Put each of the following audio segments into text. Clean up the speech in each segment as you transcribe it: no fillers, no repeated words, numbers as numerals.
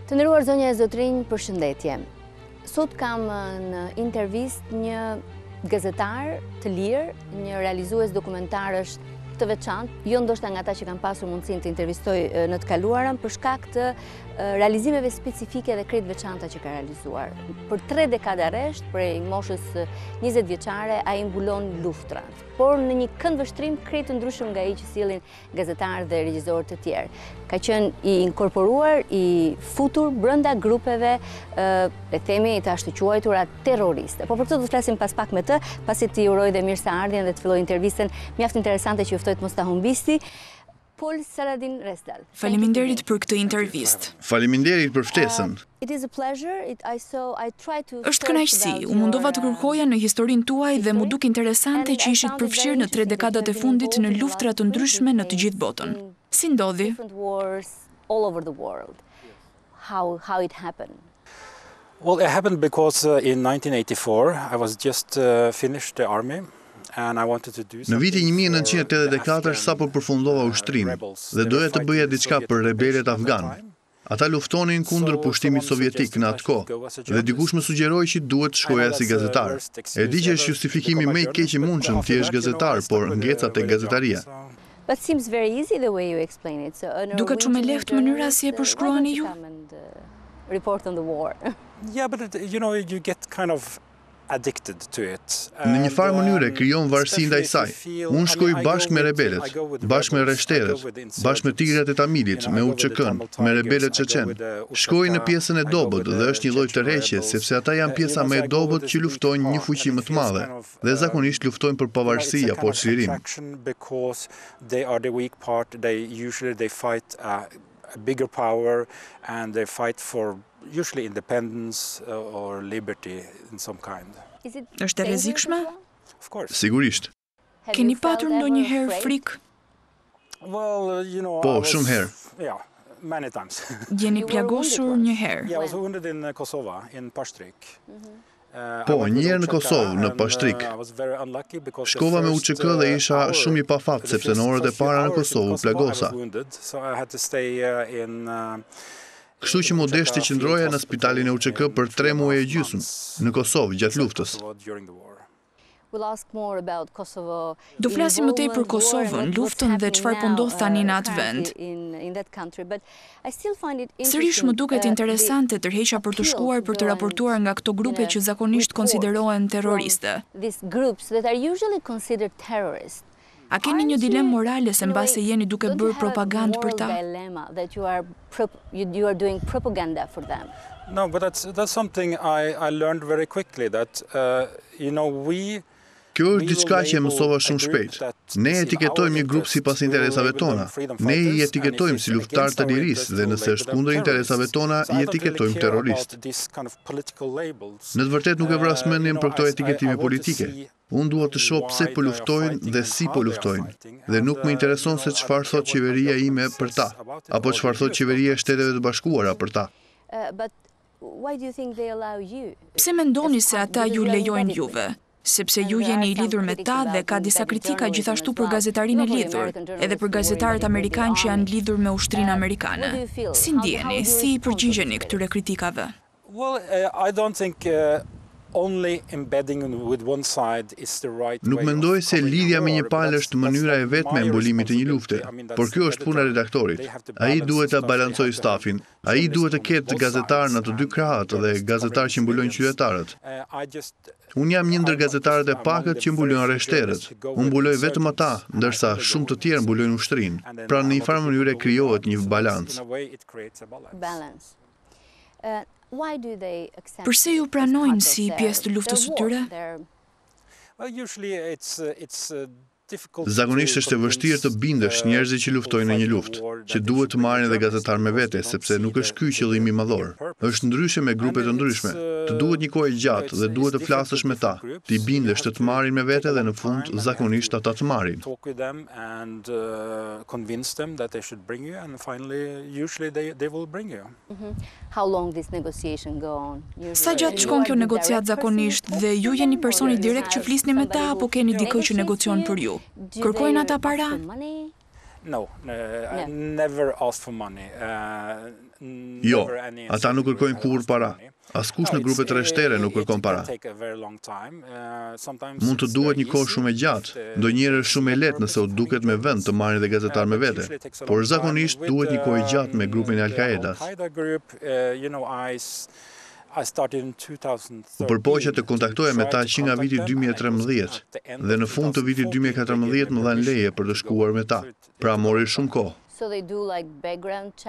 Të nderuar zonja e zotrinj, përshëndetje. Sot kam në intervistë një gazetar të lirë, një realizues dokumentarësh të veçantë, jo ndoshta nga ata që kanë pasur mundësinë të intervistoj në të kaluarën për shkak të realizimeve specifike dhe krejt veçanta që ka realizuar. Për 3 dekada resht, prej moshës 20 vjeçare, ai mbulon luftërat. Por në një këndvështrim krejt të ndryshëm nga ai që sillin gazetarët dhe regjisorët të tjerë. Ka qenë i inkorporuar, i futur brenda grupeve, le themi të ashtuquajtura terroriste. Po për këtë do të flasim pas pak me të, pasi t'i uroj dhe mirëseardhjen dhe të filloj intervistën mjaft interesante që juftoj të mos ta humbisti. Paul Refsdal. Faleminderit për këtë intervistë. Faleminderit për ftesën. Është kënaqësi, u mundova të kërkoja në historinë tuaj dhe mu duk interesante që ishit përfshirë në 3 dekadat e fundit në luftërat të ndryshme në të gjithë botën. Si ndodhi? Well, it happened because in 1984 I was just finished the army. Në vitin 1984 sapo përfundova ushtrinë dhe doja të bëja diçka për rebelet afgan. Ata luftonin kundër pushtimit sovjetik në atë kohë dhe dikush më sugjeroi që duhet të shkoja si gazetar. E di që është justifikimi më i keq i mundshëm të jesh gazetar, por ngeca tek gazetaria. Duket shumë e lehtë mënyra si e përshkruani ju? Yeah, but you get kind of addicted to it. Në një farë mënyre krijon varësi ndaj saj. Unë shkoj bashkë me rebelet, bashkë me reshterët, bashkë me tigrat e Tamilit, me UÇK-n, me rebelet çeçen. Shkoj në pjesën e dobët dhe është një lloj tërheqje, sepse ata janë pjesa më e dobët që luftojnë një fuqi më të madhe dhe zakonisht luftojnë për pavarësi apo çlirim. They fight a bigger power and they fight for usually independence or liberty in some kind. Është e rrezikshme? Of course. Sigurisht. Keni patur ndonjëherë frikë? Well, Po, shumë herë. Yeah, many times. Jeni plagosur një herë? Yeah, I was wounded in Kosovo, in Pashtrek. Po, një herë në Kosovë, në Pashtrek. Shkova me UÇK dhe isha shumë i pafat, sepse në orët e para në Kosovë u plagosa. Kështu që më deshti që qëndroja në spitalin e UÇK për 3 muaj e gjysmë, në Kosovë, gjatë luftës. Do flasim më tej për Kosovën, luftën dhe çfarë po ndodh tani në atë vend. Sërish më duket interesante tërheqja për të shkuar për të raportuar nga këto grupe që zakonisht konsiderohen terroriste. A keni një dilemë morale se mbase jeni duke bërë propagandë për ta? No, but that's something I learned very quickly that Kjo është diçka që e mësova shumë shpejt. Ne etiketojmë një grup sipas interesave tona. Ne i etiketojmë si luftar të lirisë dhe nëse është kundër interesave tona, i etiketojmë terrorist. Në të vërtetë nuk e vras mendjen për këto etiketime politike. Unë dua të shoh pse po luftojnë dhe si po luftojnë. Dhe nuk më intereson se çfarë thot qeveria ime për ta, apo çfarë thot qeveria e Shteteve të Bashkuara për ta. Pse mendoni se ata ju lejojnë juve? Sepse ju jeni i lidhur me ta dhe ka disa kritika gjithashtu për gazetarin e lidhur, edhe për gazetarët amerikanë që janë lidhur me ushtrinë amerikane. Si ndjeni, si i përgjigjeni këtyre kritikave? Well, I don't think only embedding with one side is the right way. Nuk mendoj se lidhja me një palë është mënyra e vetme e mbulimit të një lufte, por kjo është puna e redaktorit. Ai duhet ta balancojë stafin, ai duhet të ketë gazetar në të dy krahat dhe gazetar që mbulojnë qytetarët. Unë jam një ndër gazetarët e pakët që mbulojnë reshterët. Unë mbuloj vetëm ata, ndërsa shumë të tjerë mbulojnë ushtrinë. Pra në një farë mënyrë krijohet një balancë. Përse ju pranojnë si pjesë të luftës së tyre? Zakonisht është e vështirë të bindesh njerëzit që luftojnë në një luftë, që duhet të marrin edhe gazetar me vete, sepse nuk është ky qëllimi madhor. Është ndryshe me grupe të ndryshme. Të duhet një kohë gjatë dhe duhet të flasësh me ta, t'i bindesh të marrin me vete dhe në fund zakonisht ata të marrin. Sa gjatë shkon kjo negociat zakonisht dhe ju jeni personi direkt që flisni me ta apo keni dikë që negocion për ju? Kërkojnë ata para? No, I never asked for money. Jo, ata nuk kërkojnë kurrë para. Askush në grupet rreshtere nuk kërkon para. Mund të duhet një kohë shumë e gjatë, ndonjëherë është shumë e lehtë nëse u duket me vend të marrin dhe gazetar me vete, por zakonisht duhet një kohë e gjatë me grupin e Al-Qaedas. U përpoqja të kontaktoja me ta që nga viti 2013 dhe në fund të vitit 2014 më dhanë leje për të shkuar me ta, pra mori shumë kohë.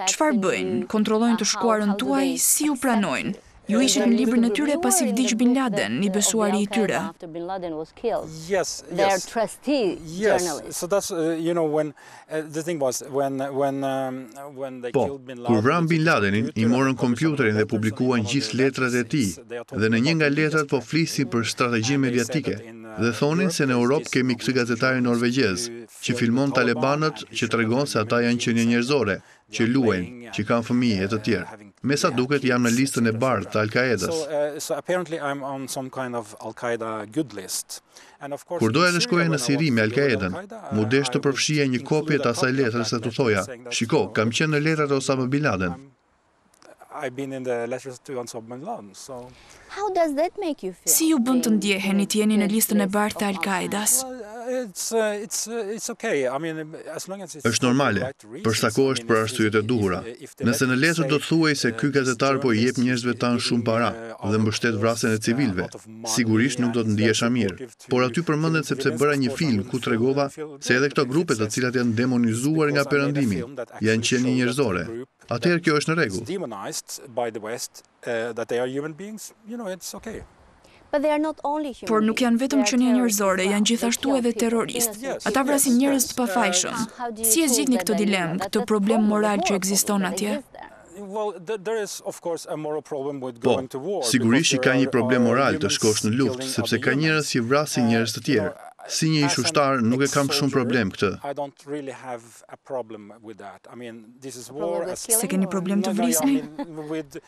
Çfarë bëjnë? Kontrollojnë të shkuarën tuaj, si u pranojnë? Ju ishit në librin e tyre pasi vdiq Bin Laden, një besuari i tyre. Yes. So that's when the thing was when they killed Bin Laden. Kur vran Bin Ladenin, i morën kompjuterin dhe publikuan gjithë letrat e tij. Dhe në një nga letrat po flisin për strategjinë mediatike dhe thonin se në Europë kemi këtë gazetarin norvegjez që filmon talibanët që tregon se ata janë qenie njerëzore, që luajnë, që kanë fëmijë e të tjerë. Me sa duket jam në listën e bardhë të Al-Qaedas. So apparently I'm on some kind of Al-Qaeda good list. Kur doja të shkoja në Siri me Al-Qaedan, mu desh të përfshija një kopje të asaj letre se të thoja, shiko, kam qenë në letrat e Osama Bin Laden. I've been in the letters to Osama Bin Laden, so Si ju bën të ndjeheni të jeni në listën e bardhë të Al-Qaedas? It's okay. I mean, as long as it's Është normale, për sa kohë është për arsyet e duhura. Nëse në letër do të thuaj se ky gazetar po i jep njerëzve tan shumë para dhe mbështet vrasjen e civilëve, sigurisht nuk do të ndihesha mirë. Por aty përmendet sepse bëra një film ku tregova se edhe këto grupe të cilat janë demonizuar nga perëndimi, janë qenie njerëzore. Atëherë kjo është në rregull. demonized by the West that they are human beings, it's okay. Por nuk janë vetëm qenie njerëzore, janë gjithashtu edhe terroristë. Ata vrasin njerëz të pafajshëm. Si e zgjidhni këtë dilemë, këtë problem moral që ekziston atje? Well, there is of course a moral problem with Po, going to war. sigurisht që ka një problem moral të shkosh në luftë, sepse ka njerëz që vrasin njerëz të tjerë. Si një ish ushtar nuk e kam shumë problem këtë. I don't really have a problem with that. I mean, this is war. Se keni problem të vrisni?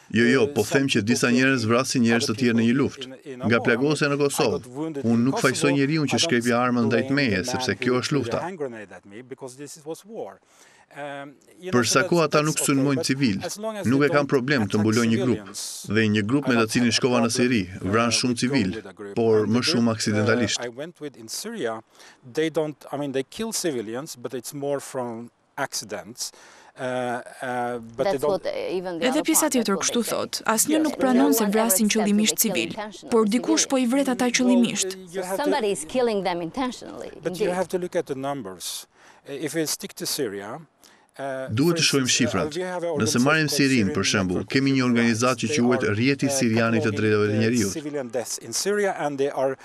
Jo, po them që disa njerëz vrasin njerëz të tjerë në një luftë. Nga plagosja në Kosovë, unë nuk fajsoj njeriu që shkrepi armën ndaj meje, sepse kjo është lufta. Për sa kohë ata nuk sulmojnë civil, nuk e kam problem të mbuloj një grup. Dhe një grup me të cilin shkova në Siri, vran shumë civil, por më shumë aksidentalisht. I went with in Syria, they kill civilians, but it's more from accidents. Edhe pjesa tjetër kështu thot, asnjë nuk pranon se vrasin qëllimisht civil, por dikush po i vret ata qëllimisht. But you have to look at the numbers. If we stick to Syria, Duhet të shohim shifrat. Nëse marrim Sirin, për shembull, kemi një organizatë që quhet Rrjeti Sirianit të Drejtave të Njerëzit. Civilian deaths in Syria and they are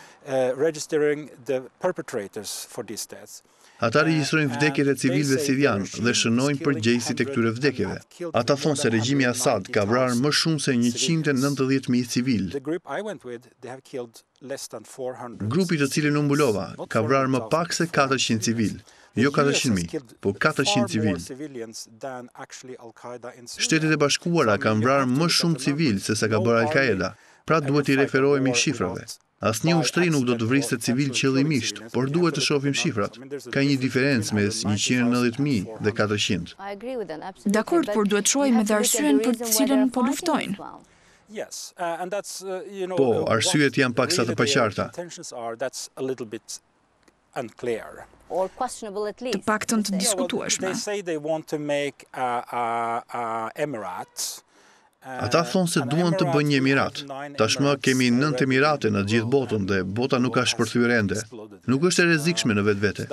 registering the perpetrators for these deaths. Ata regjistrojnë vdekjet e civilëve sirian dhe shënojnë përgjegjësit e këtyre vdekjeve. Ata thonë se regjimi Assad ka vrarë më shumë se 190.000 civil. Grupi të cilin unë mbulova ka vrarë më pak se 400 civil. Jo 400.000, po 400 civil. Shtetet e Bashkuara kanë vrarë më shumë civil se sa ka bërë Al-Qaeda, pra duhet i referohemi shifrave. Asnjë ushtri nuk do të vriste civil qëllimisht, por duhet të shohim shifrat. Ka një diferencë mes 190.000 dhe 400. Dakord, por duhet shohim edhe arsyen për të cilën po luftojnë. Po, arsyet janë paksa të paqarta. Të paktën të diskutueshme. Ata thonë se duan të bëjnë një emirat. Tashmë kemi 9 emirate në gjithë botën dhe bota nuk ka shpërthyer ende. Nuk është e rrezikshme në vetvete.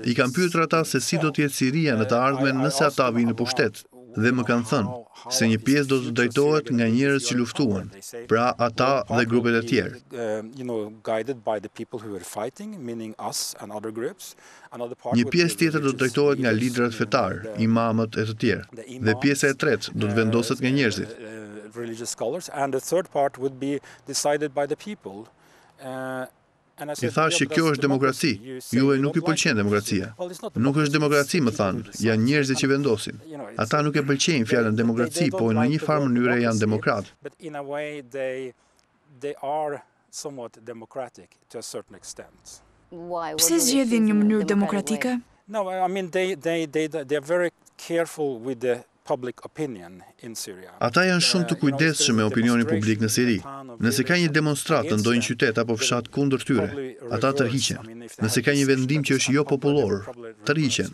I kam pyetur ata se si do të jetë Siria në të ardhmen nëse ata vinë në pushtet. Dhe më kanë thënë se një pjesë do të drejtohet nga njerëz që luftuan, pra ata dhe grupet e tjerë. Një pjesë tjetër do të drejtohet nga liderat fetar, imamët e të tjerë, dhe pjesa e tretë do të vendoset nga njerëzit. I thash që kjo është demokraci, juve nuk i pëlqen demokracia. Nuk është demokraci, më thanë, janë njerëzit që vendosin. Ata nuk e pëlqejnë fjalën demokraci, po në një farë mënyre janë demokrat. Pse zgjedhin një mënyrë demokratike? No, I mean they're very careful with the public opinion in Syria. Ata janë shumë të kujdesshëm me opinionin publik në Siri. Nëse ka një demonstrat në ndonjë qytet apo fshat kundër tyre, ata tërhiqen. Nëse ka një vendim që është jo popullor, tërhiqen.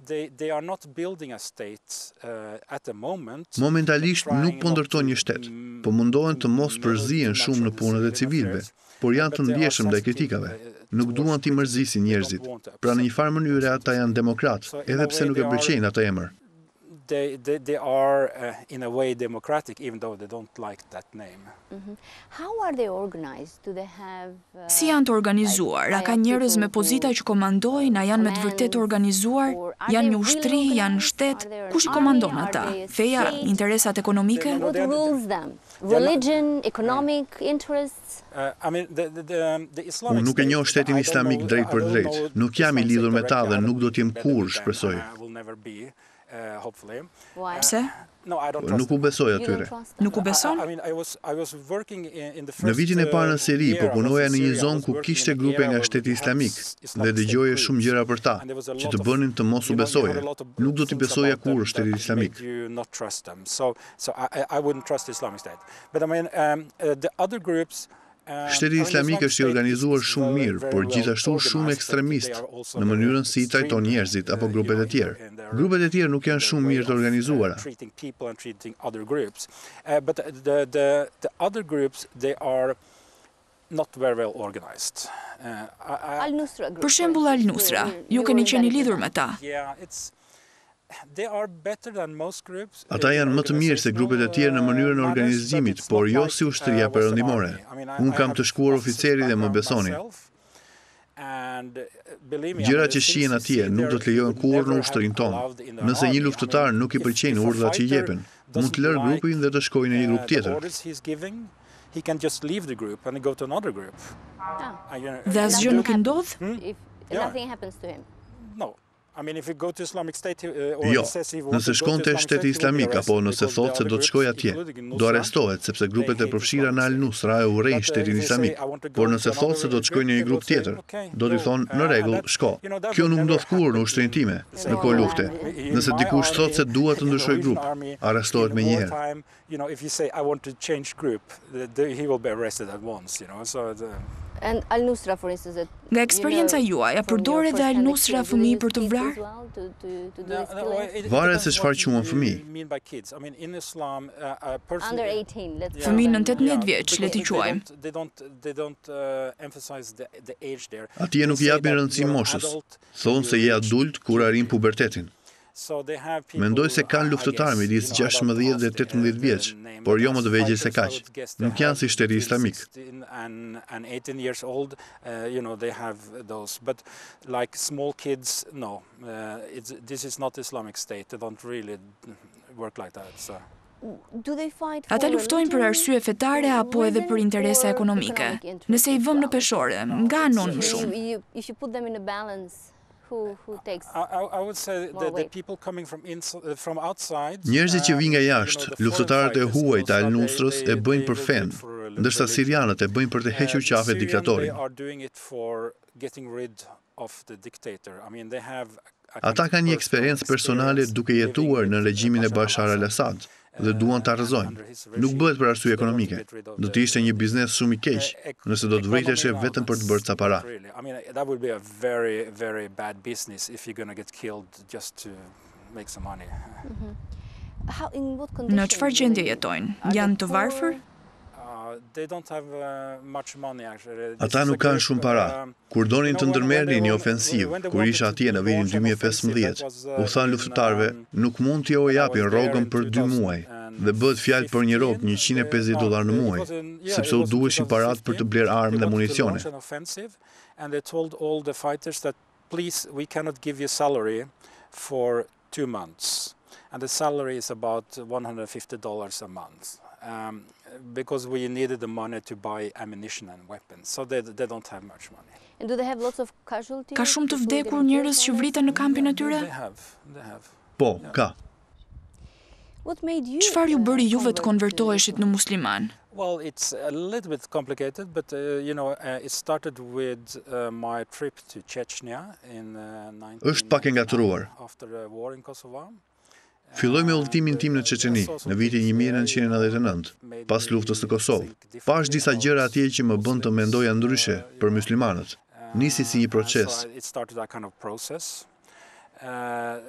They are not building a state at the moment. Momentalisht nuk po ndërtojnë një shtet, po mundohen të mos përzihen shumë në punët e civilëve, por janë të ndjeshëm ndaj kritikave. Nuk duan t'i mërzisin njerëzit. Pra në një farë mënyre ata janë demokrat, edhe pse nuk e pëlqejnë atë emër. They are in a way democratic, even though they don't like that name. How are they organized? Do they have Si janë të organizuar? A ka njerëz me pozita që komandojnë, a janë me të vërtet të organizuar? Janë një ushtri, janë shtet? Kush I komandon ata? Feja, interesat ekonomike? What rules them? Religion, economic interests? I mean the Islamic Unë nuk e njoh shtetin islamik drejt për drejt. Nuk jam I lidhur me ta dhe nuk do t'jem kurrë, shpresoj. Hopefully. Pse? No, I don't trust Nuk u besoj atyre. Nuk u beson? I mean, I was working in the first, Në vitin e parë në Siri, po punoja në një zonë ku kishte grupe nga shteti islamik dhe dëgjoje shumë gjëra për ta, që të bënin të mos u besoje. Nuk do t'i besoja kurrë shtetit islamik. So I wouldn't trust the Islamic State. But I mean, the other groups. Shteti islamik është I organizuar shumë mirë, por gjithashtu shumë ekstremist në mënyrën si I trajton njerëzit apo grupet e tjerë. Grupet e tjerë nuk janë shumë mirë të organizuara. But the other groups, they are not very well organized. Për shembull Al-Nusra, ju keni qenë I lidhur me ta. Ata janë më të mirë se grupet e tjerë në mënyrën e organizimit, por jo si ushtria perëndimore. Unë kam të shkuar oficeri dhe më besonin. Gjërat që shihen atje nuk do të lejohen kurrë në ushtrinë tonë. Nëse një luftëtar nuk I pëlqejnë urdhrat që I jepen, mund të lërë grupin dhe të shkojë në një grup tjetër. He can just leave the group and go to another group. Dhe asgjë nuk I ndodh? Nothing happens to him. No. I mean, if you go to Islamic State Jo, nëse shkon te shteti islamik apo nëse thotë se do të shkojë atje, do arrestohet sepse grupet e përfshira në Al-Nusra e urrejnë shtetin islamik. Por nëse thotë se do të shkojë në një grup tjetër, do t'i thonë në rregull, shko. Kjo nuk ndodh kurrë në ushtrinë time në kohë lufte. Nëse dikush thotë se dua të ndryshoj grup, arrestohet menjëherë. You know, if you say I want to change group, he will be arrested at once, you know. So And Al-Nusra, for instance, Nga eksperienca juaj, a përdor edhe Al-Nusra fëmijë për të vrarë? Varet se çfarë quhen fëmijë. Under 18, let's say. Fëmijë në 18 vjeç, le t'i quajmë. They don't emphasize the age there. Atje nuk I japin rëndësi moshës. Thonë se je adult kur arrin pubertetin. Mendoj se kanë luftëtar midis 16 dhe 18 vjeç, por jo më të vegjël se kaq. Nuk janë si shteti islamik. And 18 years old, you know, they have those. But like small kids, no. This is not Islamic State. They don't really work like that. So. Ata luftojnë për arsye fetare apo edhe për interesa ekonomike. Nëse I vëmë në peshore, nga anon më shumë? If you put them in a balance, who takes I would say the people coming from outside. Njerëzit që vijnë nga jashtë, luftëtarët e huaj të Al-Nusrës e bëjnë për fen, ndërsa sirianët e bëjnë për të hequr qafe diktatorin. Ata kanë një eksperiencë personale duke jetuar në regjimin e Bashar al-Assad dhe duan ta arrëzojnë. Nuk bëhet për arsye ekonomike. Do të ishte një biznes shumë I keq, nëse do të vriteshe vetëm për të bërë ca para. I mean, that would be a very, very bad business if you're going to get killed just to make some money. Në çfarë gjendje jetojnë? Janë të varfër? Ata nuk kanë shumë para. Kur donin të ndërmerrnin një ofensiv, kur isha atje në vitin 2015, u thanë luftëtarëve, nuk mund t'ju japin rrogën për 2 muaj, dhe bëhet fjalë për një rrogë $150 në muaj, sepse u duheshin parat për të blerë armë dhe municione. And they told all the fighters that please, we cannot give you salary for 2 months. And the salary is about $150 a month. Because we needed the money to buy ammunition and weapons. So they don't have much money. And do they have lots of casualties? Ka shumë të vdekur njerëz që vriten në kampin e tyre? They have. Po, ka. Çfarë ju bëri juve të konvertoheshit në musliman? Well, it's a little bit complicated, but it started with my trip to Chechnya in Është pak e ngatëruar. after the war in Kosovo. Filloj me udhëtimin tim në Çeçeni në vitin 1999, pas luftës në Kosovë. Pash disa gjëra atje që më bën të mendoja ndryshe për muslimanët. Nisi si një proces. It started that kind of process.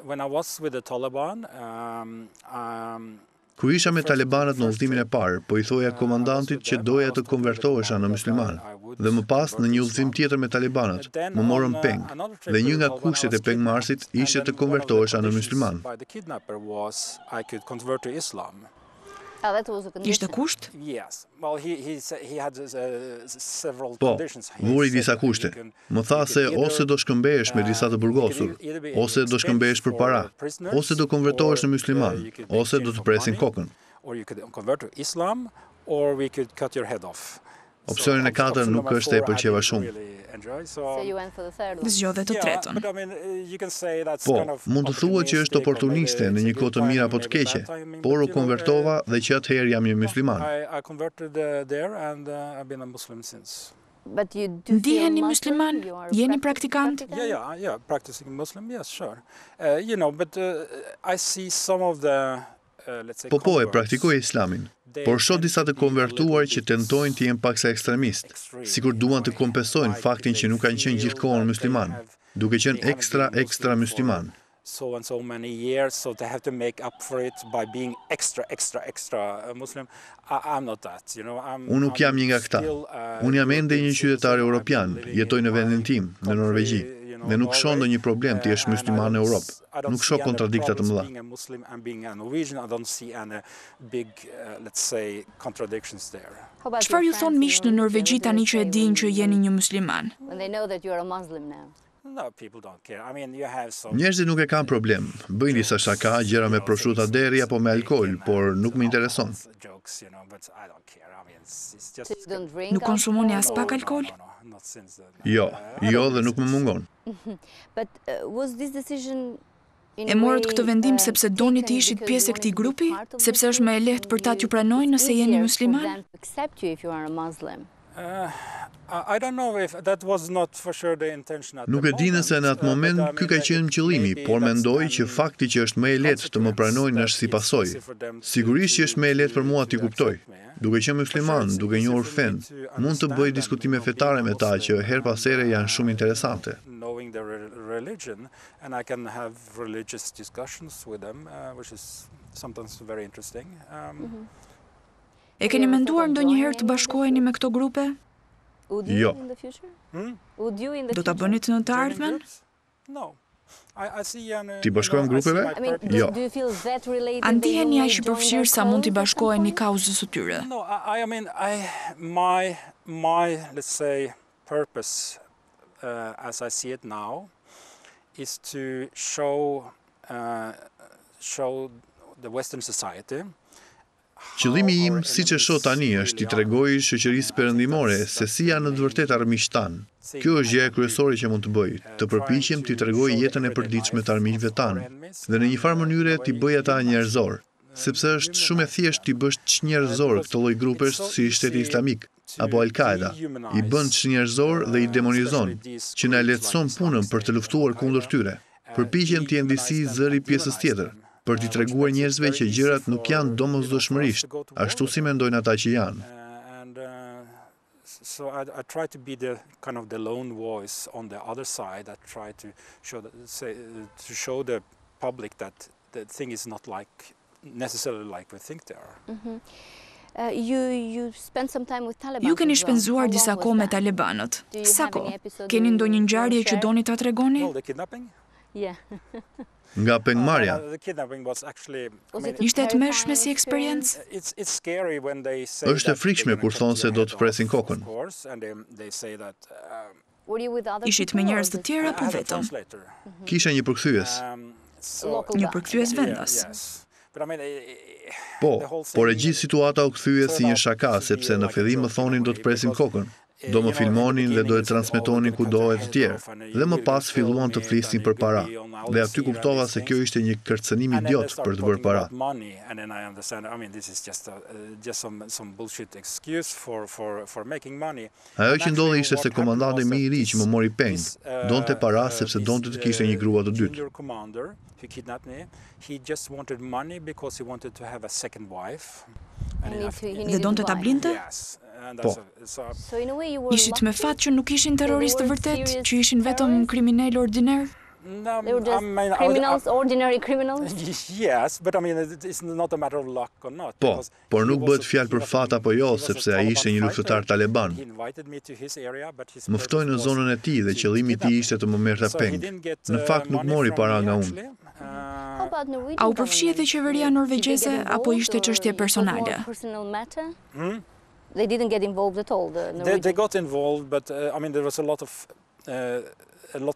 When I was with the Taliban, Kur isha me talibanët në udhëtimin e parë, po I thoja komandantit që doja të konvertohesha në musliman. Dhe më pas në një udhëtim tjetër me talibanët, më morën peng. Dhe një nga kushtet e pengmarrësit ishte të konvertohesha në musliman. by the kidnapper was I could convert to Islam. Ishte kusht? Yes. Well, he had several Po, conditions. vuri disa kushte. Më tha se ose do shkëmbehesh me disa të burgosur, ose do shkëmbehesh për para, ose do konvertohesh në musliman, ose do të presin kokën. Or you could convert to Islam, or we could cut your head off. Opsionin e katër nuk është e pëlqeva shumë. Zgjodhe të tretën. Po, mund të thuhet që është oportuniste në një kohë të mirë apo të keqe, por u konvertova dhe që atëherë jam një musliman. I converted there and I've been a Muslim since. Ndiheni musliman? Jeni praktikant? Yeah, practicing Muslim, yes, sure. But I see some of the, let's say, Po, e praktikoj islamin, por shoh disa të konvertuar që tentojnë të jenë paksa ekstremist, sikur duan të kompensojnë faktin që nuk kanë qenë gjithkohon musliman, duke qenë ekstra musliman. So and so many years, so they have to make up for it by being extra Muslim. I'm not that, Unë nuk jam një nga këta. Unë jam ende një qytetar europian, jetoj në vendin tim, në Norvegji, dhe nuk shoh ndonjë problem të jesh musliman në Europë. Nuk shoh kontradikta të mëdha. Being a Muslim and being a Norwegian, I don't see any big, let's say, contradictions there. Çfarë ju thon miqt në Norvegji tani që e dinë që jeni një musliman? No, people don't care. I mean, you have some... Njerëzit nuk e kanë problem. Bëjnë disa shaka, gjëra me prosciutto deri apo me alkool, por nuk më intereson. Jokes, but I don't care. I mean, it's just... Nuk konsumoni as pak alkool? No, not since then. Jo dhe nuk më mungon. E morët këtë vendim sepse doni të ishit pjesë e këtij grupi? Sepse është më e lehtë për ta t'ju pranojnë nëse jeni musliman? I don't know if that was not for sure the intention at the Nuk e di nëse në atë moment ky ka qenë qëllimi, por mendoj që fakti që është më e lehtë të më pranojnë është si pasojë. Sigurisht që është më e lehtë për mua t'i kuptoj. Duke qenë musliman, duke njohur fen, mund të bëj diskutime fetare me ta që her pas here janë shumë interesante. knowing their religion, and I can have religious discussions with them, which is sometimes very interesting. E keni menduar ndonjëherë të bashkoheni me këto grupe? Jo. Do ta bëni në të ardhmen? No. I see Ti bashkohem grupeve? Jo. A ndiheni aq i përfshirë sa mund t'i bashkoheni kauzës së tyre? No, I mean, my let's say purpose as I see it now is to show the Western society. Qëllimi im, siç e shoh tani, është t'i tregoj shoqërisë perëndimore se si janë në të vërtetë armiqtan. Kjo është gjëja kryesore që mund të bëj, të përpiqem t'i tregoj jetën e përditshme të armiqve tanë, dhe në një farë mënyre t'i bëj ata njerëzor, sepse është shumë e thjeshtë t'i bësh ç'njerëzor këtë lloj grupesh si Shteti Islamik apo Al-Qaeda. I bën ç'njerëzor dhe i demonizon, që na lehtëson punën për të luftuar kundër tyre. Përpiqem t'i ndisi zëri pjesës tjetër, për t'i treguar njerëzve që gjërat nuk janë domosdoshmërisht, ashtu si mendojnë ata që janë. So I try to be the kind of the lone voice on the other side. I try to show the public that the thing is not like necessarily like we think they are. Ju keni shpenzuar disa kohë me talibanët. Sa kohë? Keni ndonjë ngjarje që doni ta tregoni? Well, the kidnapping? Nga pengmarrja. Ishte e tmerrshme si eksperiencë? Është e frikshme kur thonë se do të presin kokën. Ishit me njerëz të tjerë apo vetëm? Kisha një përkthyes. Një përkthyes vendas. Po, por e gjithë situata u kthye si një shaka, sepse në fillim më thonin do të presin kokën. Do më filmonin dhe do e transmetonin kudo e të tjerë. Dhe më pas filluan të flisnin për para. Dhe aty kuptova se kjo ishte një kërcënim idiot për të bërë para. Ajo që ndodhi ishte se komandanti më i ri që më mori peng, donte para sepse donte të kishte një grua të dytë. Dhe donte ta blinte? Po. Ishit me fat që nuk ishin terroristë vërtet, që ishin vetëm kriminal ordinar? They were just criminals, ordinary criminals? Yes, but I mean it's not a matter of luck or not. Po, por nuk bëhet fjalë për fat apo jo, sepse ai ishte një luftëtar taleban. Më ftoi në zonën e tij dhe qëllimi i tij ishte të më merrte peng. Në fakt nuk mori para nga unë. A u përfshi edhe qeveria norvegjeze apo ishte çështje personale? They didn't get involved at all. They got involved, but I mean there was a lot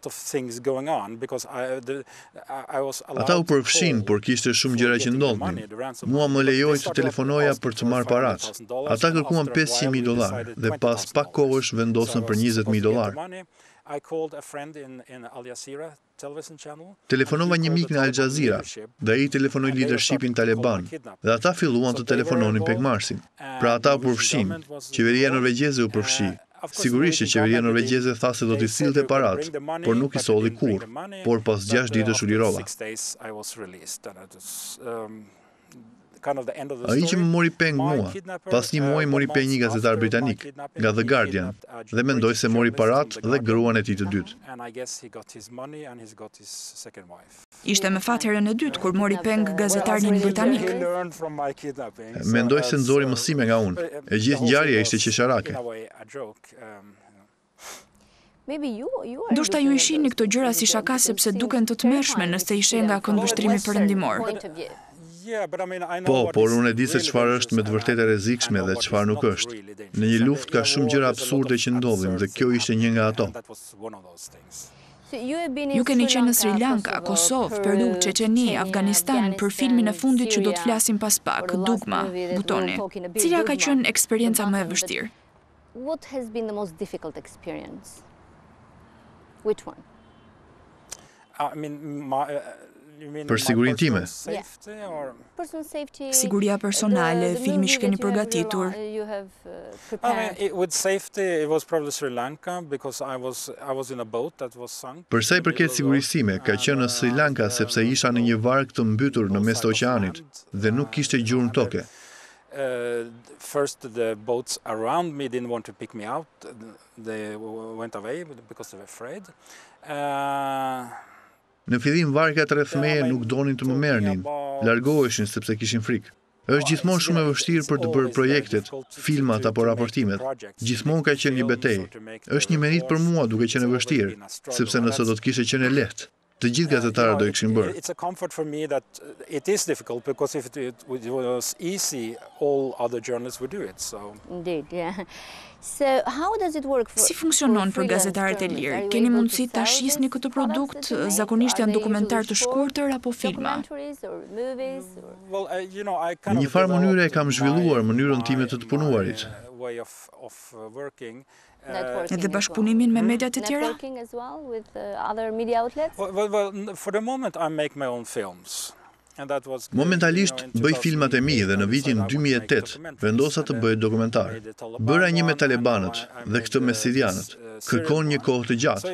of things going on because I was allowed. Ata u përfshin, por kishte shumë gjëra që ndodhin. Mua më lejoi të telefonoja për të marrë parat. Ata kërkuan $500,000 dhe pas pak kohësh vendosën për $20,000. I called a friend in Al-Jazeera television channel. Telefonova një mik në Al-Jazeera dhe ai telefonoi leadershipin taleban dhe ata filluan të telefononin pegmarsin. Pra ata u përfshin. Qeveria norvegjeze u përfshi. Sigurisht që qeveria norvegjeze tha se do t'i sillte parat, por nuk i solli kurrë, por pas 6 ditësh u lirova. Ai që më mori peng mua, pas një muaji mori peng një gazetar britanik, nga The Guardian, dhe mendoj se mori parat dhe gruan e tij të dytë. Ishte me fat herën e dytë kur mori peng gazetarin britanik. Mendoj se nxori mësime nga unë. E gjithë ngjarja ishte qesharake. Ndoshta ju i shihni këto gjëra si shaka sepse duken të tmerrshme nëse ishe nga këndvështrimi perëndimor. Po, por unë e di se çfarë është me të vërtetë e rrezikshme dhe çfarë nuk është. Në një luftë ka shumë gjëra absurde që ndodhin dhe kjo ishte një nga ato. Ju keni qenë në Sri Lanka, Kosovë, Peru, Çeçeni, Afganistan për filmin e fundit që do të flasim pas pak, Dugma, Butoni. Cila ka qenë eksperienca më e vështirë? What has been the most difficult experience? Which one? Për sigurinë time. Siguria personale, filmi që keni përgatitur. Për sa i përket sigurisë time, ka qenë në Sri Lanka sepse isha në një varg të mbytur në mes të oqeanit dhe nuk kishte gjurmë toke. First the boats around me didn't want to pick me out. They went away because they were afraid. Në fillim vargat rreth meje nuk donin të më merrnin, largoheshin sepse kishin frikë. Është gjithmonë shumë e vështirë për të bërë projektet, filmat apo raportimet. Gjithmonë ka qenë një betejë. Është një merit për mua duke qenë e vështirë, sepse nëse do të kishte qenë lehtë, të gjithë gazetarët do e kishin bërë. It's a comfort for me that it is difficult because if it was easy, all other journalists would do it. So Indeed, yeah. So how does it work for Si funksionon për gazetarët e lirë? Keni mundësi ta shisni këtë produkt? Zakonisht janë dokumentar të shkurtër apo filma? Në një farë mënyre e kam zhvilluar mënyrën time të punuarit. Edhe bashkëpunimin me media të tjera? For the moment I make my own films. Momentalisht bëj filmat e mi dhe në vitin 2008 vendosa të bëj dokumentar. Bëra një me talebanët dhe këtë me sirianët. Kërkon një kohë të gjatë.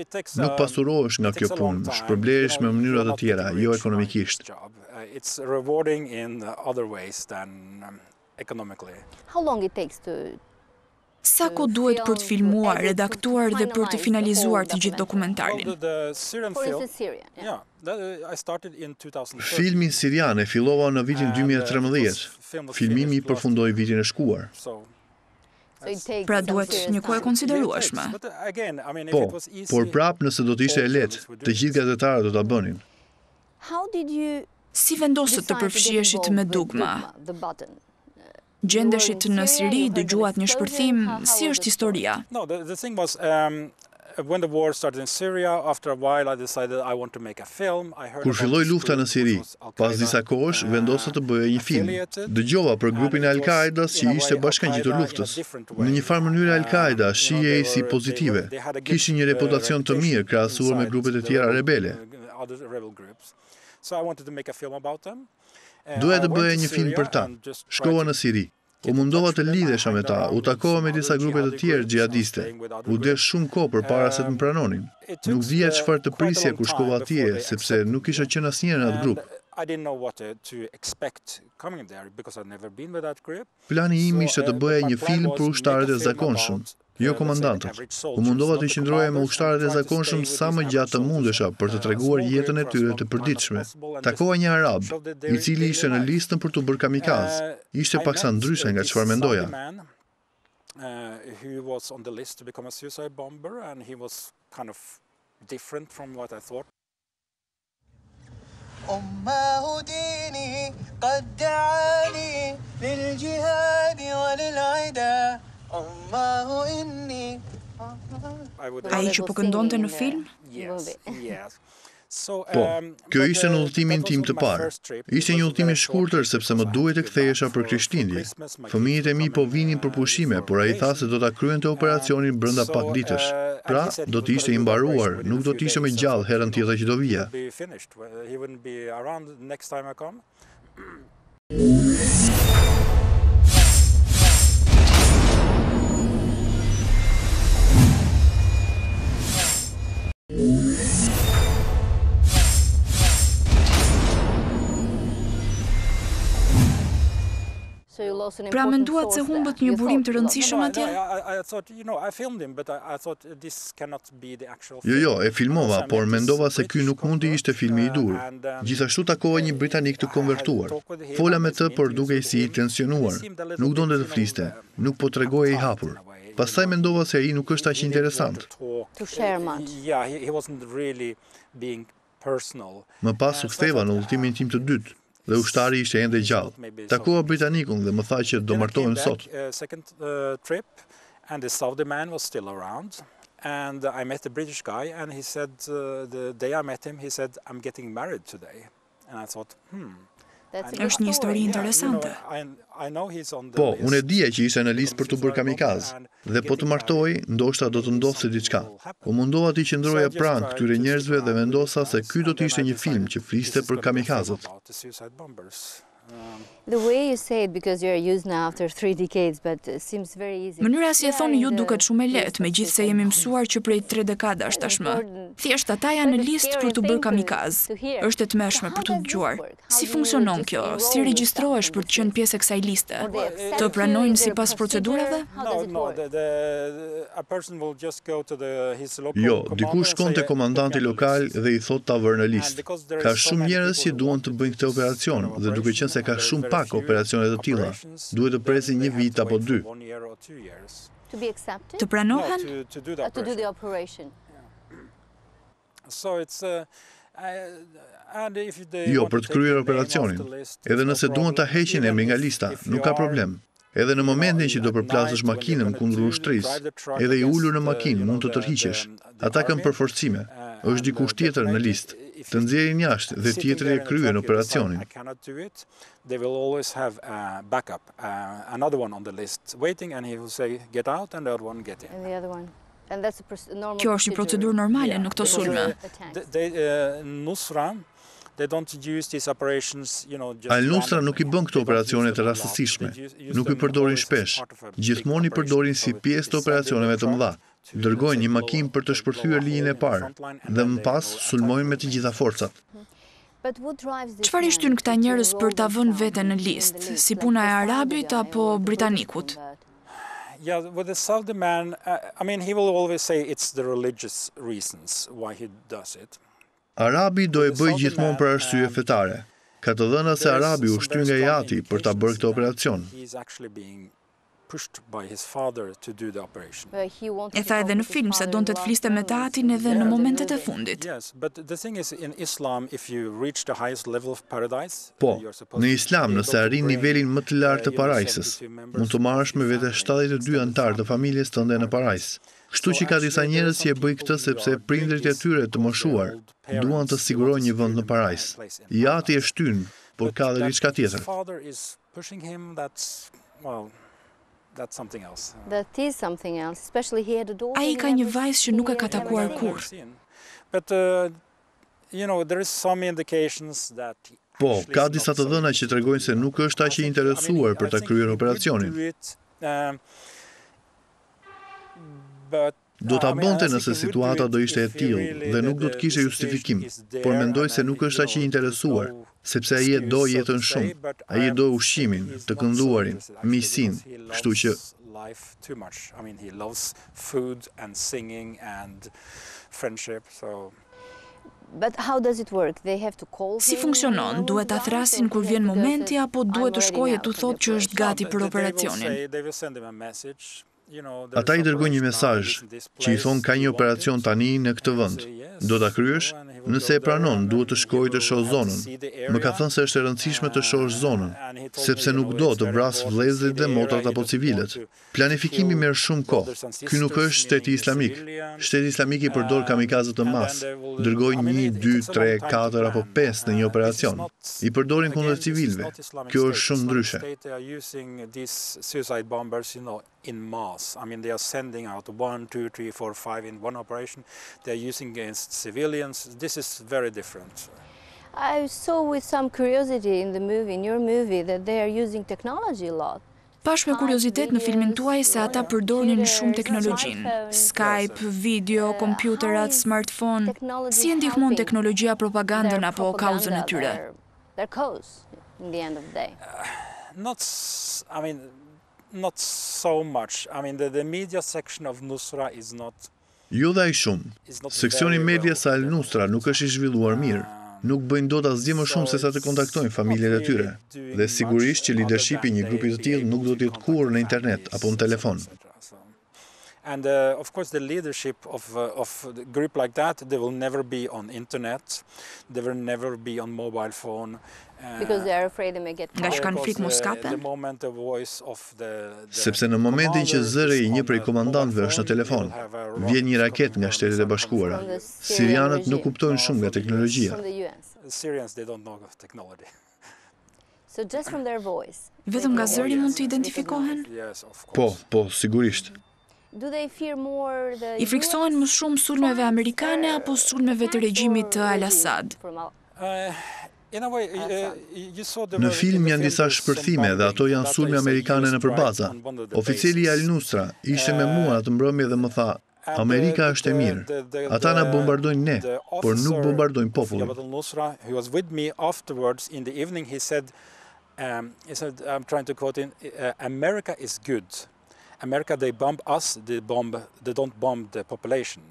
Nuk pasurohesh nga kjo punë, shpërblehesh me mënyra të tjera, jo ekonomikisht. It's rewarding in other ways than economically. How long it takes to Sa kohë duhet për të filmuar, redaktuar dhe për të finalizuar të gjithë dokumentarin? Filmin sirian e fillova në vitin 2013. Filmimi i përfundoi vitin e shkuar. Pra duhet një kohë e konsiderueshme. Po, por prap nëse do të ishte e lehtë, të gjithë gazetarët do ta bënin. Si vendosët të përfshiheshit me Dugma? Gjendeshit në Siri, dëgjuat një shpërthim, si është historia? No, the thing was When the war started in Syria, after a while I decided I want to make a film. Kur filloi lufta në Siri, pas disa kohësh vendosa të bëja një film. Dëgjova për grupin e Al-Qaedas që ishte bashkangjitur luftës. Në një farë mënyrë Al-Qaeda shihej si pozitive. Kishin një reputacion të mirë krahasuar me grupet e tjera rebele. Doja të bëja një film për ta. Shkova në Siri. U mundova të lidhesha me ta, u takova me disa grupe të tjerë gjihadiste. U desh shumë kohë përpara se të më pranonin. Nuk dija çfarë të prisja kur shkova atje, sepse nuk kisha qenë asnjëherë në atë grup. Plani im ishte të bëja një film për ushtarët e zakonshëm, jo komandantët. U mundova të qëndroja me ushtarët e zakonshëm sa më gjatë të mundesha për të treguar jetën e tyre të përditshme. Takova një arab, i cili ishte në listën për të bërë kamikaz. Ishte paksa ndryshe nga çfarë mendoja. أماه ديني قد دعاني للجهاد وللعدا أماه إني Ai që po këndonte në film? Po, kjo ishte në udhëtimin tim të parë. Ishte një udhëtim i shkurtër sepse më duhej të kthehesha për Krishtlindje. Fëmijët e mi po vinin për pushime, por ai tha se do ta kryente operacionin brenda pak ditësh. Pra, do të ishte i mbaruar, nuk do të ishte më gjallë herën tjetër që do vija. Pra menduat se humbët një burim të rëndësishëm atje? Jo, e filmova, por mendova se ky nuk mund të ishte filmi i dur. Gjithashtu takova një britanik të konvertuar. Fola me të, por dukej si i tensionuar. Nuk donte të fliste, nuk po tregoje i hapur. Pastaj mendova se ai nuk është aq interesant. Më pas u ktheva në udhëtimin tim të dytë. Dhe ushtari ishte ende gjallë. Takova britanikun dhe më tha që do martohem sot. And I met the British guy and he said, the day I met him, he said, I'm getting married today. And I thought, Është një histori interesante. Po, unë e dija që ishte në listë për të bërë kamikaz, dhe po të martoj, ndoshta do të ndodhte diçka. U mundova të qëndroja pranë këtyre njerëzve dhe vendosa se ky do të ishte një film që fliste për kamikazët. Mënyra si e thoni ju duket shumë e lehtë, megjithse jemi mësuar që prej 3 dekadash tashmë. Thjesht ata janë në listë për të bërë kamikaz. Është e tmeshme për të dëgjuar. Si funksionon kjo? Si regjistrohesh për të qenë pjesë e kësaj liste? Të pranojnë sipas procedurave? Jo, dikush shkon te komandanti lokal dhe i thot ta vërë në listë. Ka shumë njerëz që duan të bëjnë këtë operacion dhe duke qenë se ka shumë pak operacione të tilla, duhet të presin 1 vit apo 2. Të pranohen? Jo, për të kryer operacionin. Edhe nëse duan ta heqin emrin nga lista, nuk ka problem. Edhe në momentin që do përplasësh makinën kundër ushtrisë, edhe i ulur në makinë mund të tërhiqesh. Ata kanë përforcime. Është dikush tjetër në listë. Të nxjerrin jashtë dhe tjetri e kryen operacionin. Kjo është një procedurë normale në këto sulme. Al-Nusra nuk i bën këto operacione të rastësishme, nuk i përdorin shpesh, gjithmonë i përdorin si pjesë të operacioneve të mëdha. Dërgojnë një makinë për të shpërthyer linjën e parë dhe më pas sulmojnë me të gjitha forcat. Çfarë i shtyn këta njerëz për ta vënë veten në listë, si puna e arabit apo britanikut? Yeah, with the Saudi man, I mean, he will always say it's the religious reasons why he does it. Arabi do e bëj gjithmonë për arsye fetare. Ka të dhëna se Arabi u shtyn nga Jati për ta bërë këtë operacion. E tha edhe në film se donte të fliste me tatin edhe në momentet e fundit. Po, në Islam nëse arrin nivelin më të lartë të parajsës, mund të marrësh me vete 72 anëtar të familjes tënde në parajs. Kështu që ka disa njerëz që e bëjnë këtë sepse prindërit e tyre të moshuar duan të sigurojnë një vend në parajsë. Jati e shtyn, por ka dhe diçka tjetër. Ai ka një vajzë që nuk e ka takuar kurrë. Po, ka disa të dhëna që tregojnë se nuk është aq i interesuar për ta kryer operacionin. Do ta bënte nëse situata do ishte e tillë dhe nuk do të kishte justifikim, por mendoj se nuk është aq i interesuar, sepse ai e do jetën shumë. Ai e do ushqimin, të kënduarin, miqsinë, kështu që Si funksionon? Duhet ta thrasin kur vjen momenti apo duhet të shkojë të thotë që është gati për operacionin? ata i dërgojnë një mesazh që i thonë ka një operacion tani në këtë vend. Do ta kryesh? Nëse e pranon, duhet të shkojë të shohë zonën. Më ka thënë se është e rëndësishme të shohësh zonën, sepse nuk do të vras vëllezërit dhe motrat apo civilet. Planifikimi merr shumë kohë. Ky nuk është shteti islamik. Shteti islamik i përdor kamikazë të masë, dërgojnë 1, 2, 3, 4 apo 5 në një operacion. I përdorin kundër civilëve. Kjo është shumë ndryshe. In mass. I mean, they are sending out 1, 2, 3, 4, 5 in one operation. They are using against civilians. This is very different. I saw with some curiosity in your movie, that they are using technology a lot. Pash me kuriozitet në filmin tuaj se ata përdorin shumë teknologjinë. Skype, video, kompjuterat, smartphone. Si e ndihmon teknologjia propagandën apo kauzën e tyre? Their cause, in the end of the day. Not so much. I mean, the media section of Nusra is not... Jo dhe ai shumë. Seksioni media sa Al-Nusra nuk është i zhvilluar mirë. Nuk bëjnë dot asgjë më shumë se sa të kontaktojnë familjet e tyre. Dhe sigurisht që leadershipi i një grupi të tillë nuk do të jetë kurrë në internet apo në telefon. And of course, the leadership of the group like that, they will never be on internet. They will never be on mobile phone. Because they are afraid they may get Nga që kanë frikë mos kapen? Sepse në momentin që zëri i një prej komandantëve është në telefon, vjen një raket nga Shtetet e Bashkuara. Sirianët nuk kuptojnë shumë nga teknologjia. Vetëm nga zëri mund të identifikohen? Po, sigurisht. I friksohen më shumë sulmeve amerikane apo sulmeve të regjimit të Al-Assad? Në film janë disa shpërthime dhe ato janë sulme amerikane në përbaza. Oficili i Al-Nusra ishte me mua atë mbrëmje dhe më tha, Amerika është e mirë. Ata na bombardojnë ne, por nuk bombardojnë popullin. I'm trying to quote in, America is good. America, they bomb us, they don't bomb the population.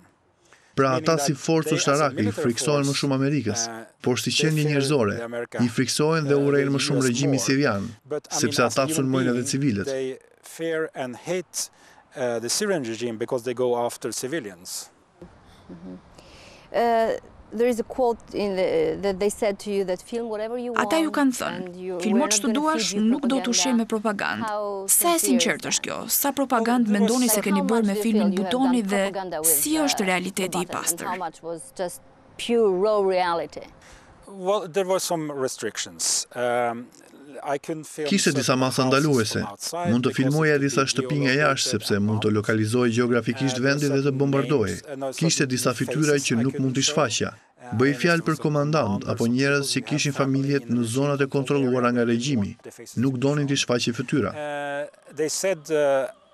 Pra ata si forcë ushtarake i friksohen më shumë Amerikës, por si qenie njerëzore, i friksohen dhe urrejnë më shumë regjimin sirian, sepse ata sulmojnë edhe civilët. They fear and hate the Syrian regime because they go after civilians. There is a quote that they said to you that film whatever you want. Ata ju kanë thënë, filmo ç'të duash, nuk do të ushqej me propagandë. Sa e sinqert është kjo? Sa propagandë mendoni se keni bërë me filmin Butoni dhe si është realiteti i pastër? Well, there were some restrictions. Kishte disa masa ndaluese. Mund të filmoja disa shtëpi nga jashtë sepse mund të lokalizojë gjeografikisht vendin dhe të bombardojë. Kishte disa fytyra që nuk mund t'i shfaqja. Bëj fjalë për komandant apo njerëz që kishin familjet në zonat e kontrolluara nga regjimi. Nuk donin t'i shfaqje fytyra. They said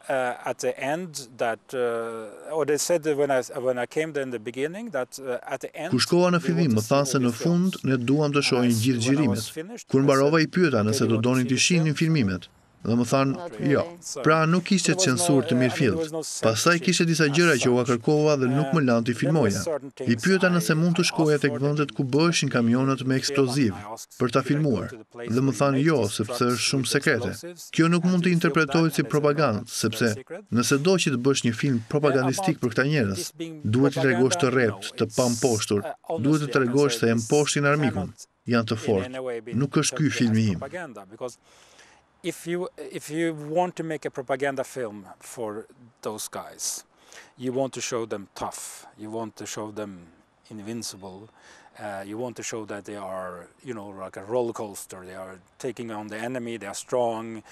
at the end that or they said when I came there in the beginning that at the end Kur shkova në fillim më thanë se në fund ne duam të shohim gjithë xhirimet. Kur mbarova i pyeta nëse do donin të shihnin filmimet. Dhe më thanë, jo. Pra nuk kishte censur të mirëfillt. Pastaj kishte disa gjëra që ua kërkova dhe nuk më lanë t'i filmoja. I pyeta nëse mund të shkoja tek vendet ku bëheshin kamionët me ekskluzive për ta filmuar. Dhe më thanë jo, sepse është shumë sekrete. Kjo nuk mund të interpretohet si propagandë, sepse nëse do që të bësh një film propagandistik për këta njerëz, duhet të tregosh të rrept, të pamposhtur, duhet të tregosh se e mposhtin armikun. Janë të fortë. Nuk është ky filmi im. If you want to make a propaganda film for those guys, you want to show them tough, you want to show them invincible, you want to show that they are, like a roller coaster, they are taking on the enemy, they are strong,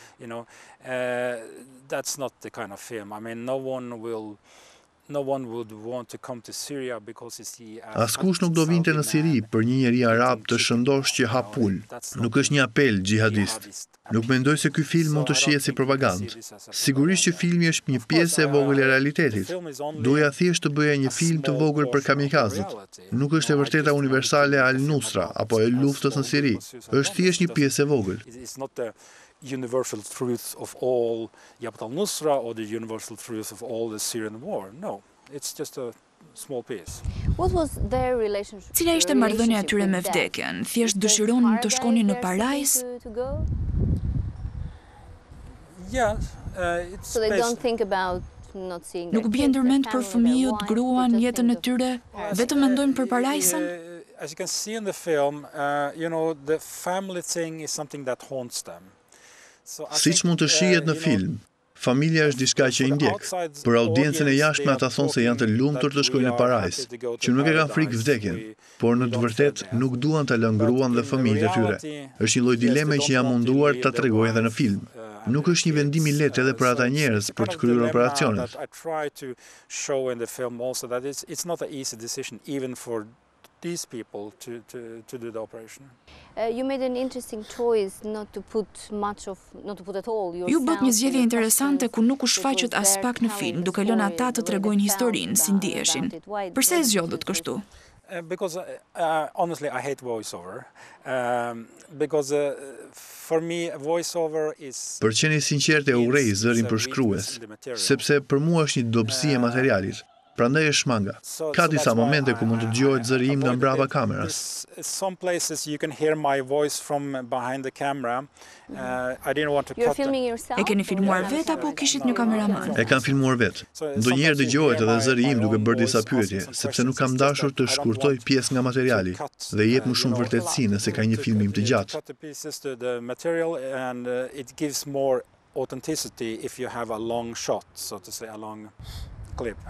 that's not the kind of film. I mean, no one would want to come to Syria because you see. Askush nuk do vinte në Siri për një njeri arab të shëndosh që hap pul. Nuk është një apel gjihadist. Nuk mendoj se ky film mund të shihet si propagandë. Sigurisht që filmi është një pjesë e vogël e realitetit. Doja thjesht të bëja një film të vogël për kamikazët. Nuk është e vërteta universale e Al-Nusra apo e luftës në Siri. Është thjesht një pjesë e vogël. Universal truth of all Jabhat al-Nusra or the universal truth of all the Syrian war. No, it's just a small piece. What was their relationship? Cila ishte marrëdhënia e tyre me vdekjen? Thjesht dëshironin të shkonin në parajs? Yeah, so they don't think about not seeing. Nuk bie ndërmend për fëmijët, gruan, jetën e tyre, vetëm mendojnë për parajsën? As you can see in the film, the family thing is something that haunts them. Siç mund të shihet në film, familja është diçka që i ndjek. Për audiencën e jashtme ata thonë se janë të lumtur të shkojnë në parajs, që nuk e kanë frikë vdekjen, por në të vërtetë nuk duan ta lënë gruan dhe fëmijët e tyre. Është një lloj dileme që jam munduar ta tregoj edhe në film. Nuk është një vendim i lehtë edhe për ata njerëz për të kryer operacionet. I try to show in the film also that it's not an easy decision even for these people to do the operation. You made an interesting choice not to put at all yourself. Ju bët një zgjedhje interesante ku nuk u shfaqet as pak në film, duke lënë ata të tregojnë historinë si ndiheshin. Pse e zgjodhët kështu? Because honestly I hate voiceover. Because for me voiceover is. Për qenë i sinqertë e urrej zërin për shkrues, sepse për mua është një dobësi e materialit. Prandaj është shmanga. Ka disa momente ku mund të dëgjohet zëri im nga mbrapa kamerës. Some places you can hear my voice from behind the camera. I didn't want to cut. You're filming yourself? E keni filmuar vet apo kishit një kameraman? E kam filmuar vet. Ndonjëherë dëgjohet edhe zëri im duke bërë disa pyetje, sepse nuk kam dashur të shkurtoj pjesë nga materiali dhe jep më shumë vërtetësi nëse ka një filmim të gjatë. Cut the pieces to the material and it gives more authenticity if you have a long shot, so to say, a long clip.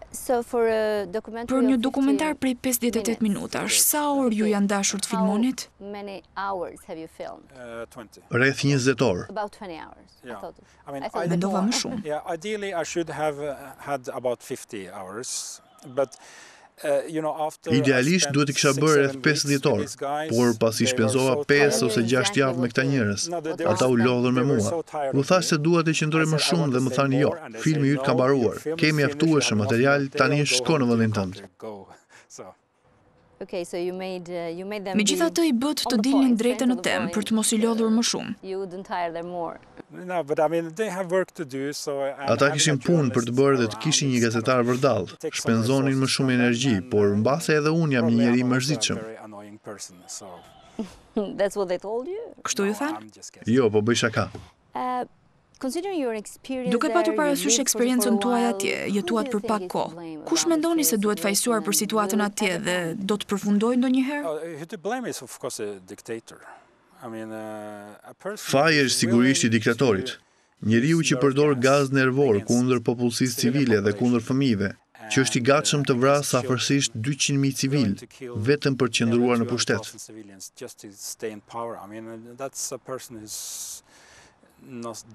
Për një dokumentar prej 58 minutash, sa orë ju janë dashur të filmonit? Rreth 20 orë. Mendova më shumë. Ideally I should have had about 50 hours, but Idealisht duhet i kisha bërë rreth 50 orë, por pasi shpenzova 5 ose 6 javë me këta njerëz, ata u lodhën me mua. U thash se dua të qëndroj më shumë dhe më thanë jo, filmi yt ka mbaruar, kemi mjaftueshëm material, tani shko në vendin tënd. Megjithatë i bët të dilnin drejtë në temë për të mos i lodhur më shumë. Ata kishin punë për të bërë dhe të kishin një gazetar vërdall. Shpenzonin më shumë energji, por mbase edhe unë jam një njeri mërzitshëm. Kështu ju thanë? Jo, po bëj shaka. Duke patur parasysh eksperiencën tuaj atje, jetuat për pak kohë, kush mendoni se duhet fajsuar për situatën atje dhe do të përfundojë ndonjëherë? Faji është sigurisht i diktatorit. Njeriu që përdor gaz nervor kundër popullsisë civile dhe kundër fëmijëve, që është i gatshëm të vrasë afërsisht 200.000 civil, vetëm për të qëndruar në pushtet.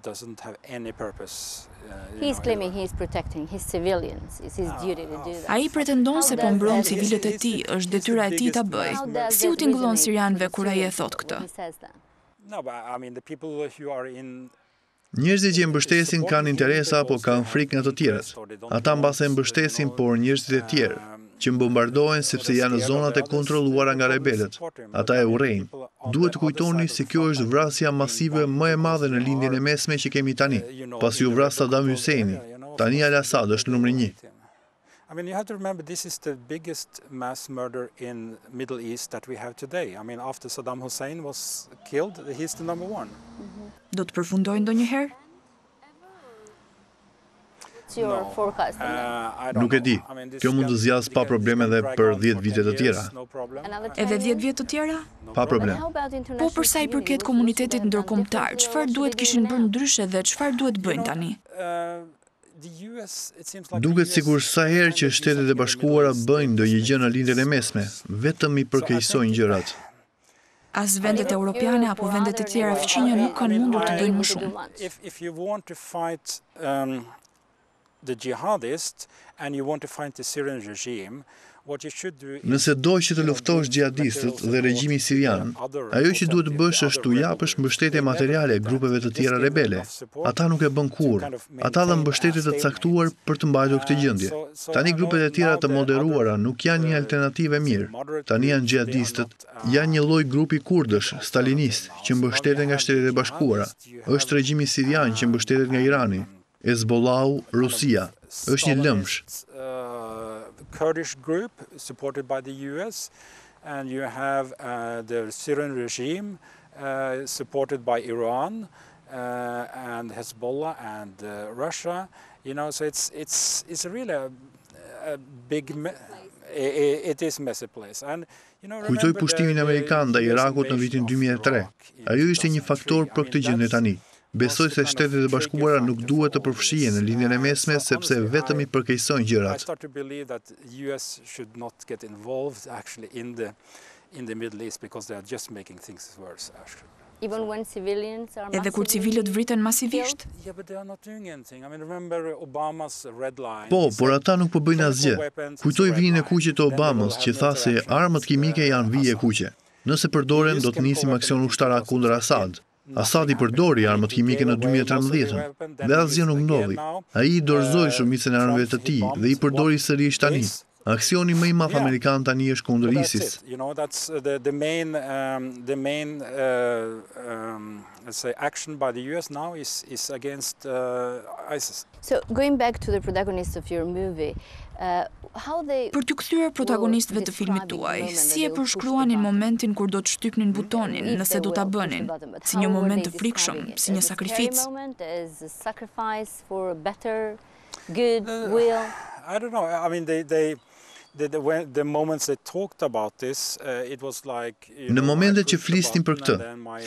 Doesn't have any purpose. He's claiming he's protecting his civilians. It's his duty to do that. Ai pretendon se po mbron civilët e tij, është detyra e tij ta bëjë. Si u tingëllon sirianëve kur ai e thot këtë? No, but I mean the people who are in Njerëzit që mbështesin kanë interesa apo kanë frikë nga të tjerët. Ata mbase mbështesin, por njerëzit e tjerë që bombardohen sepse janë në zonat e kontrolluara nga rebelët. Ata e urrejnë. Duhet të kujtoni se kjo është vrasja masive më e madhe në lindjen e mesme që kemi tani. Pasi u vras Saddam Husseini, tani Al-Assad është numri 1. I mean, you have to remember this is the biggest mass murder in Middle East that we have today. I mean, after Saddam Hussein was killed, he's the number 1. Do të përfundojë ndonjëherë? Nuk e di. Kjo mund të zgjasë pa probleme edhe për 10 vite të tjera. Edhe 10 vjet të tjera? Pa problem. Po për sa i përket komunitetit ndërkombëtar, çfarë duhet kishin bërë ndryshe dhe çfarë duhet bëjnë tani? Duket sikur sa herë që Shtetet e Bashkuara bëjnë ndonjë gjë në lindjen e mesme, vetëm i përkeqësojnë gjërat. As vendet europiane apo vendet e tjera fqinje nuk kanë mundur të bëjnë më shumë. If you want to fight the jihadists and you want to fight the Syrian regime, what you should do is... Nëse do që të luftosh gjihadistët dhe regjimin sirian, ajo që duhet të bësh është t'u japësh mbështetje materiale grupeve të tjera rebele. Ata nuk e bën kurrë. Ata dhan mbështetje të caktuar për të mbajtur këtë gjendje. Tani grupet e tjera të moderuara nuk janë një alternativë e mirë. Tani janë gjihadistët, janë një lloj grupi kurdësh, stalinist, që mbështeten nga Shtetet e Bashkuara. Është regjimi sirian që mbështetet nga Irani. Hezbollahu, Rusia, është një lëmsh. Kurdish group supported by the US, and you have the Syrian regime supported by Iran and Hezbollah and Russia. You know, so it's really a big it is messy place. And Kujtoj pushtimin amerikan ndaj Irakut në vitin 2003. Ajo ishte një faktor për këtë gjendje tani. Besoj se Shtetet e Bashkuara nuk duhet të përfshihen në lindjen e mesme sepse vetëm i përkeqësojnë gjërat. Edhe kur civilët vriten masivisht? Po, por ata nuk po bëjnë asgjë. Kujtoj vinin e kuqe të Obamës që tha se armët kimike janë vije kuqe. Nëse përdoren do të nisim aksion ushtarak kundër Asad. Asad i përdori armët kimike në 2013 dhe asgjë nuk ndodhi. Ai i dorëzoi shumicën e armëve të tij dhe i përdori sërish tani. Aksioni më i madh amerikan tani është kundër ISIS. Let's say action by the US now is against ISIS. So going back to the protagonists of your movie, how they... Për t'u kthyer protagonistëve të filmit tuaj, si e përshkruanin momentin kur do të shtypnin butonin, nëse do ta bënin, si një moment të frikshëm, si një sakrificë? I don't know. I mean, the moments they talked about this, it was like... Në momentet që flisnin për këtë,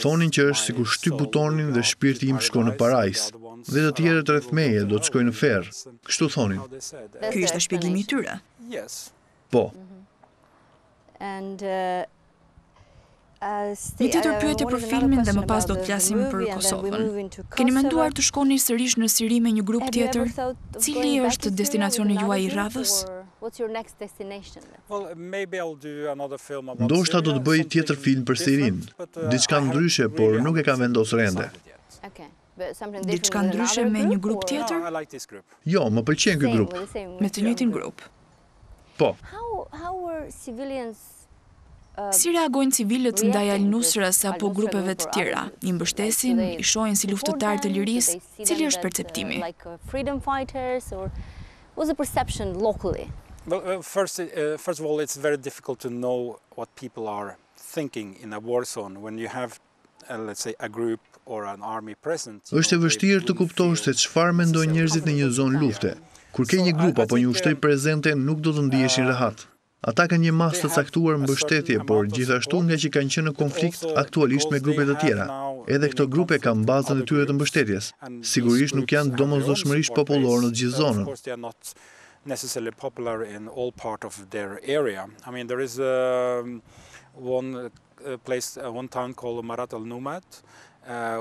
thonin që është sikur shtyp butonin dhe shpirti im shkon në parajs, dhe të tjerët rreth meje do të shkojnë në ferr. Kështu thonin. Ky ishte shpjegimi i tyre. Po. Një tjetër pyetje për filmin dhe më pas do të flasim për Kosovën. Keni menduar të shkoni sërish në Siri me një grup tjetër? Cili është destinacioni juaj i radhës? Ndoshta do të bëj tjetër film për Sirinë. Diçka ndryshe, por nuk e kam vendosur ende. Diçka ndryshe me një grup tjetër? Jo, më pëlqen ky grup. Me të njëjtin grup. Po. Si reagojnë civilët ndaj Al-Nusrës apo grupeve të tjera? I mbështesin, i shohin si luftëtar të lirisë? Cili është perceptimi? Well, first of all, it's very difficult to know what people are thinking in a war zone when you have, let's say, a group or an army present. Është e vështirë të kuptosh se çfarë mendojnë njerëzit në një zonë lufte. Kur ke një grup apo një ushtri prezente, nuk do të ndiheshin rehat. Ata kanë një masë të caktuar mbështetje, por gjithashtu nga që kanë qenë në konflikt aktualisht me grupe të tjera. Edhe këto grupe kanë bazën e tyre të mbështetjes. Sigurisht nuk janë domosdoshmërisht popullore në gjithë zonën. Necessarily popular in all part of their area. I mean, there is one place, one town called Marat al-Numat,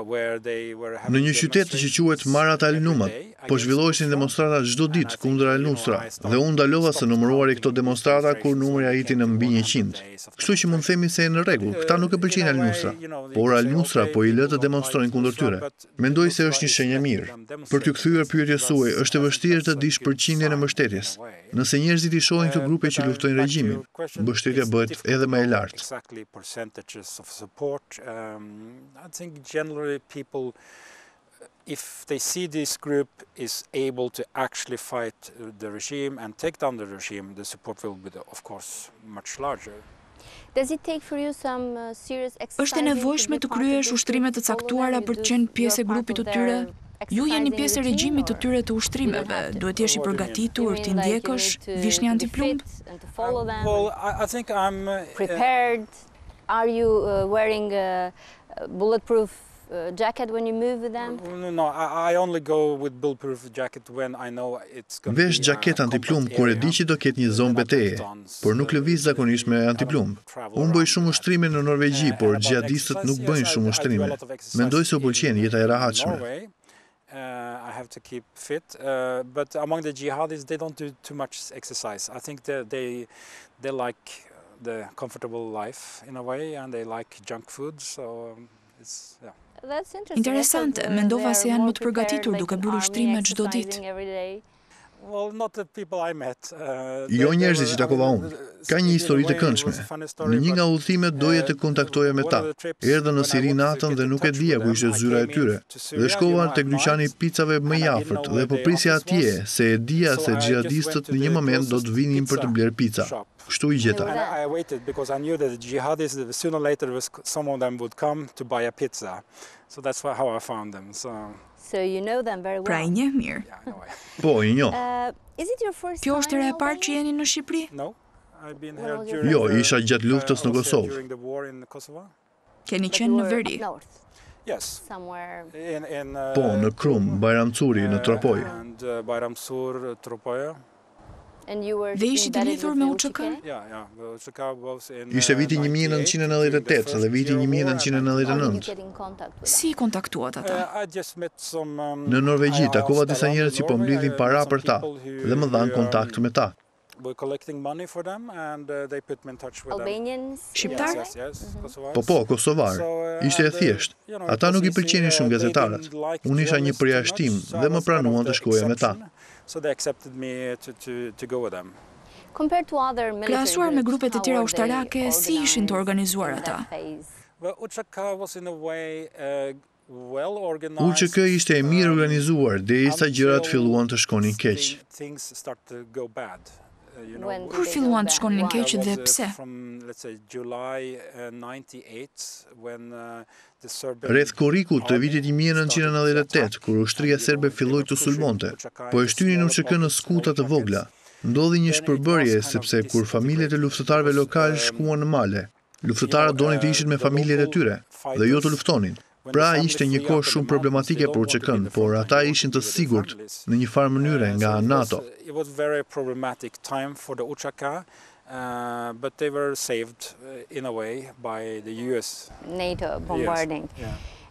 where they were having... Në një qytet që quhet Marat al-Numat, po zhvilloheshin demonstrata çdo ditë kundër Al-Nusra, dhe unë ndalova së numëruari këto demonstrata kur numri arriti në mbi 100. Kështu që mund themi se në rregull, këta nuk e pëlqejnë Al-Nusra, por Al-Nusra po i lë të demonstrojnë kundër tyre. Mendoj se është një shenjë e mirë. Për t'ju kthyer pyetjes suaj, është e vështirë të dish përqindjen e mbështetjes. Nëse njerëzit i shohin këto grupe që luftojnë regjimin, mbështetja bëhet edhe më e lartë. I think generally people, if they see this group is able to actually fight the regime and take down the regime, the support will be, of course, much larger. Është e nevojshme të kryesh ushtrime të caktuara për të qenë pjesë e grupit të tyre? Ju jeni pjesë e regjimit të tyre të ushtrimeve. Duhet jesh i përgatitur, të ndjekësh, vish një antiplumb? Well, I think I'm prepared. Are you wearing bulletproof jacket when you move with them? No, I only go with bulletproof jacket when I know it's going to Vesh xhaket antiplumb kur e di që do ketë një zonë beteje, por nuk lëviz zakonisht me antiplumb. Unë bëj shumë ushtrime në Norvegji, por xhihadistët nuk bëjnë shumë ushtrime. Mendoj se u pëlqen jeta e rahatshme. I have to keep fit, but among the jihadis they don't do too much exercise. I think they like the comfortable life in a way, and they like junk food, so it's yeah. Interesante, mendova se janë më të përgatitur duke bërë ushtrime çdo ditë. Well, not the people I met. Jo njerëzit që takova unë. Ka një histori të këndshme. Në një nga udhëtimet doje të kontaktoja me ta. Erdhën në Siri natën dhe nuk e dija ku ishte zyra e tyre. Dhe shkova tek dyqani picave më i afërt dhe po prisja atje se e dija se xhihadistët në një moment do të vinin për të bler pica. Kështu i gjeta. I waited because I knew that the jihadists sooner or later some of them would come to buy a pizza. So that's how I found them. So you know them very well. Pra i njeh mirë. Po, i njoh. Is it your first Kjo është hera e parë që jeni në Shqipëri? No. I've been here during Jo, isha gjatë luftës në Kosovë. during the war in Kosovo. Keni qenë në veri? Yes. Somewhere. Po, në Krum, Bajramcuri, në Tropoj. And Bayramsur, Tropoja. Dhe ishit i lidhur me UÇK? Yeah, the UÇK was in Ishte viti 1998 dhe viti 1999. Si kontaktuat ata? I just met some Në Norvegji takova disa njerëz që po mblidhin para për ta dhe më dhanë kontakt me ta. We're collecting money for them and they put me in touch with Albanians? Shqiptar? Yes, Kosovars. Po, kosovar. Ishte e thjesht. Ata nuk i pëlqenin shumë gazetarët. Unë isha një përjashtim dhe më pranuan të shkoja me ta. So they accepted me to go with them. Krahasuar me grupet e tjera ushtarake, si ishin të organizuar ata? Well, UÇK was in a way well organized. UÇK ishte e mirë organizuar derisa gjërat filluan të shkonin keq. Things start to go bad. Kur filluan të shkonin keq dhe pse? From let's say July 98 when the Serbian Rreth korrikut të vitit 1998, kur ushtria serbe filloi të sulmonte, po e shtynin UÇK në skuta të vogla. Ndodhi një shpërbërje sepse kur familjet e luftëtarëve lokal shkuan në male, luftëtarët donin të ishin me familjet e tyre dhe jo të luftonin. Pra ishte një kohë shumë problematike për UÇK-n, por ata ishin të sigurt në një farë mënyre nga NATO. It was very problematic time for the UÇK. But they were saved in a way by the US. NATO bombarding. Yes.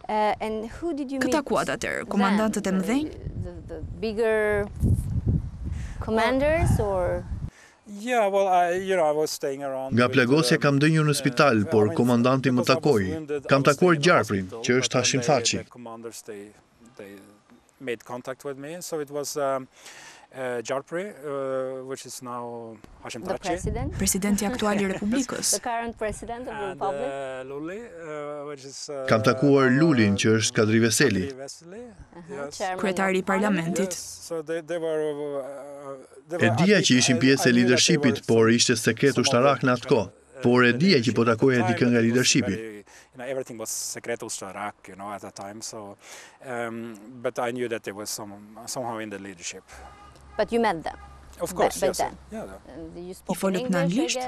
Yeah. And who did you meet? Këta kuat atëherë, komandantët e mëdhenj? The bigger commanders or? Yeah, well, I was staying around. Nga plagosja kam dënjur në spital, por komandanti më takoi. Kam takuar gjarprin, që është Hashim Thaçi. They made contact with me, so it was Gjarpri, which is now Hashim Thaçi. Presidenti aktual I Republikës. The current president of the republic. Luli, which is Kam takuar Lulin, që është Kadri Veseli. Kryetari I parlamentit. So they were E dija që ishin pjesë e leadershipit, por ishte sekret ushtarak në atë kohë. Por e dija që po takoja dikën nga leadershipi. Everything was secret ushtarak, at that time. So, but I knew that they was somehow in the leadership. But you met them? Of course, yes. I folët në anglisht?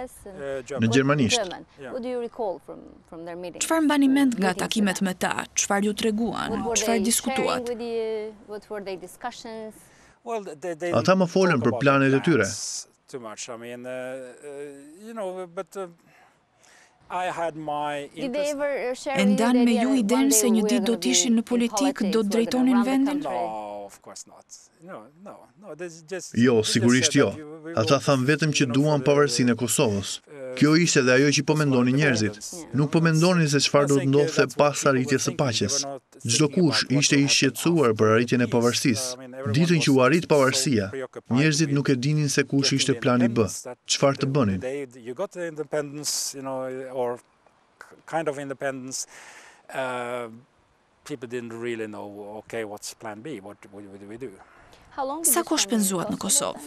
Në gjermanisht. What do you recall from their meeting? Çfarë mbani mend nga takimet me ta? Çfarë ju treguan? Çfarë diskutuat? What were their discussions? Ata më folën për planet e tyre. Too much. I mean, but I had my interest. E ndan me ju idenë se një ditë do të ishin në politikë, do të drejtonin vendin? No, of course not. No. Jo, sigurisht jo. Ata thanë vetëm që duan pavarësinë e Kosovës. Kjo ishte edhe ajo që po mendonin njerëzit. Nuk po mendonin se çfarë do të ndodhte pas arritjes së paqes. Çdo kush ishte I shqetësuar për arritjen e pavarësisë. Ditën që u arrit pavarësia, njerëzit nuk e dinin se kush ishte plani B, çfarë të bënin. You got the independence, or kind of independence. People didn't really know, okay, what's plan B? What do we do? Sa kohë shpenzuat në Kosovë?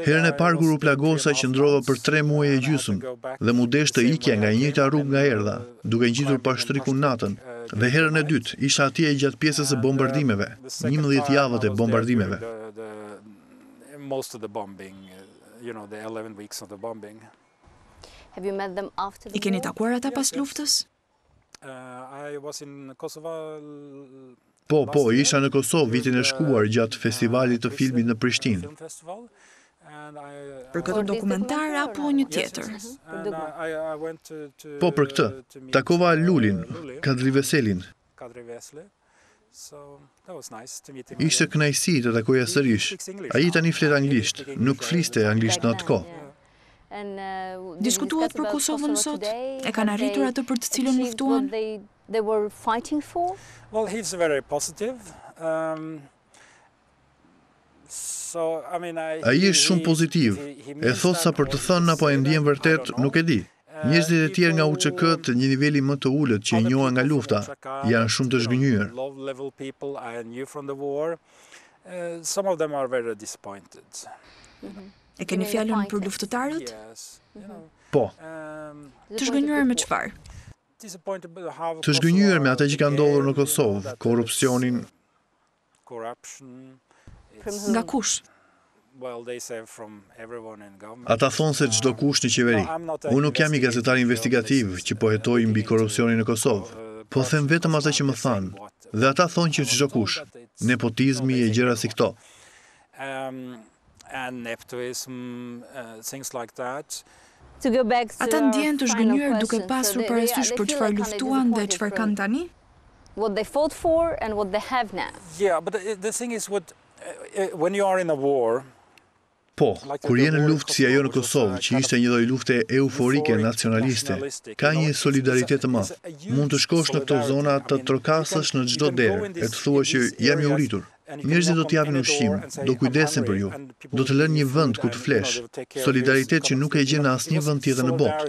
Herën e parë kur u plagosa qëndrova për 3 muaj e gjysmë dhe mu desh të ikja nga njëjta rrugë nga erdha, duke ngjitur pashtrikun natën. Dhe herën e dytë isha atje gjatë pjesës së bombardimeve, 11 javët e bombardimeve. Most of the bombing, the 11 weeks of the bombing. I keni takuar ata pas luftës? Po, isha në Kosovë vitin e shkuar gjatë festivalit të filmit në Prishtinë. Për këtë dokumentar apo një tjetër? Po për këtë, takova Lulin, Kadri Veselin. Ishte kënaqësi të takoja sërish. Ai tani flet anglisht, nuk fliste anglisht në atë kohë. Diskutuat për Kosovën sot? E kanë arritur atë për të cilën luftuan? Well, he's very positive. Ai është shumë pozitiv. E thot sa për të thënë apo e ndjen vërtet, nuk e di. Njerëzit e tjerë nga UÇK të një niveli më të ulët që i njohen nga lufta, janë shumë të zhgënjur. E keni fjalën për luftëtarët? Po. Të zhgënjur me çfarë? Të zhgënjur me ata që kanë ndodhur në Kosovë, korrupsionin. Nga kush? Ata thonë se çdo kush në qeveri. Unë nuk jam i gazetar investigativ që po hetoj mbi korrupsionin në Kosovë, po them vetëm ata që më thanë. Dhe ata thonë që çdo kush, nepotizmi e gjëra si këto. Ata ndjen të zhgënjur duke pasur parasysh për çfarë luftuan dhe çfarë kanë tani? What they fought for and what they have now. Yeah, but the thing is when you are in a war. Po, kur je në luftë si ajo në Kosovë, që ishte një lloj lufte euforike nacionaliste, ka një solidaritet të madh. Mund të shkosh në këto zona të trokasësh në çdo derë, e të thuash që jam i uritur. Njerëzit do t'japin ushqim, do kujdesen për ju, do të lënë një vend ku të flesh. Solidaritet që nuk e gjen në asnjë vend tjetër në botë.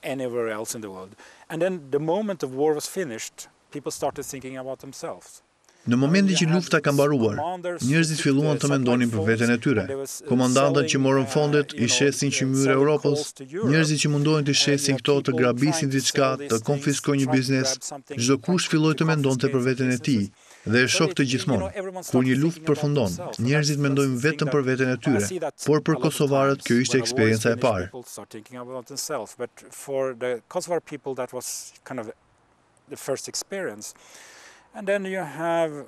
Anywhere else in the world. And then the moment the war was finished, people started thinking about themselves. Në momentin që lufta ka mbaruar, njerëzit filluan të mendonin për veten e tyre. Komandantët që morën fondet i shesin qymyr e Europës, njerëzit që mundohen të shesin këto, të grabisin diçka, të konfiskojnë një biznes, çdo kush filloi të mendonte për veten e tij. Dhe e shoh të gjithmonë. Kur një luftë përfundon, njerëzit mendojnë vetëm për veten e tyre, por për kosovarët kjo ishte eksperienca e parë. But for the Kosovar people that was kind of the first experience. And then you have,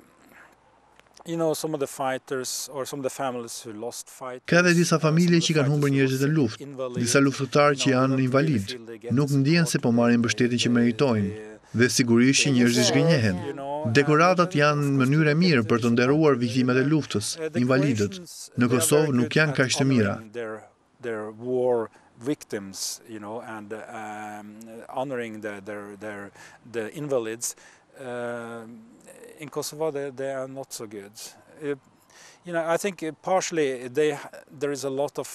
some of the fighters or some of the families who lost fight. Ka dhe disa familje që kanë humbur njerëzit e luftë, disa luftëtarë që janë invalid, nuk ndjen se po marrin mbështetjen që meritojnë, dhe sigurisht që njerëzit zgënjehen. Dekoratat janë mënyrë e mirë për të nderuar viktimat e luftës, invalidët. Në Kosovë nuk janë kaq të mira. Their war victims, and honoring the invalids. In Kosovo, they are not so good. I think partially there is a lot of.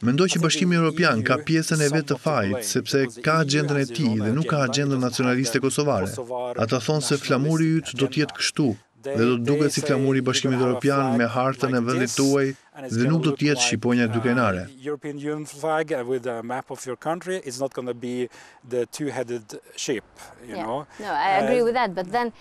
Mendoj që Bashkimi Evropian ka pjesën e vet të fajit, sepse ka agjendën e tij dhe nuk ka agjendën nacionaliste kosovare. Ata thonë se flamuri yt do të jetë kështu, dhe do të duket si flamuri i Bashkimit Evropian me hartën e vendit tuaj dhe nuk do të jetë shqiponja dukrenare. European Union flag with a map of your country is not going to be the two-headed ship, No, I agree with that, but then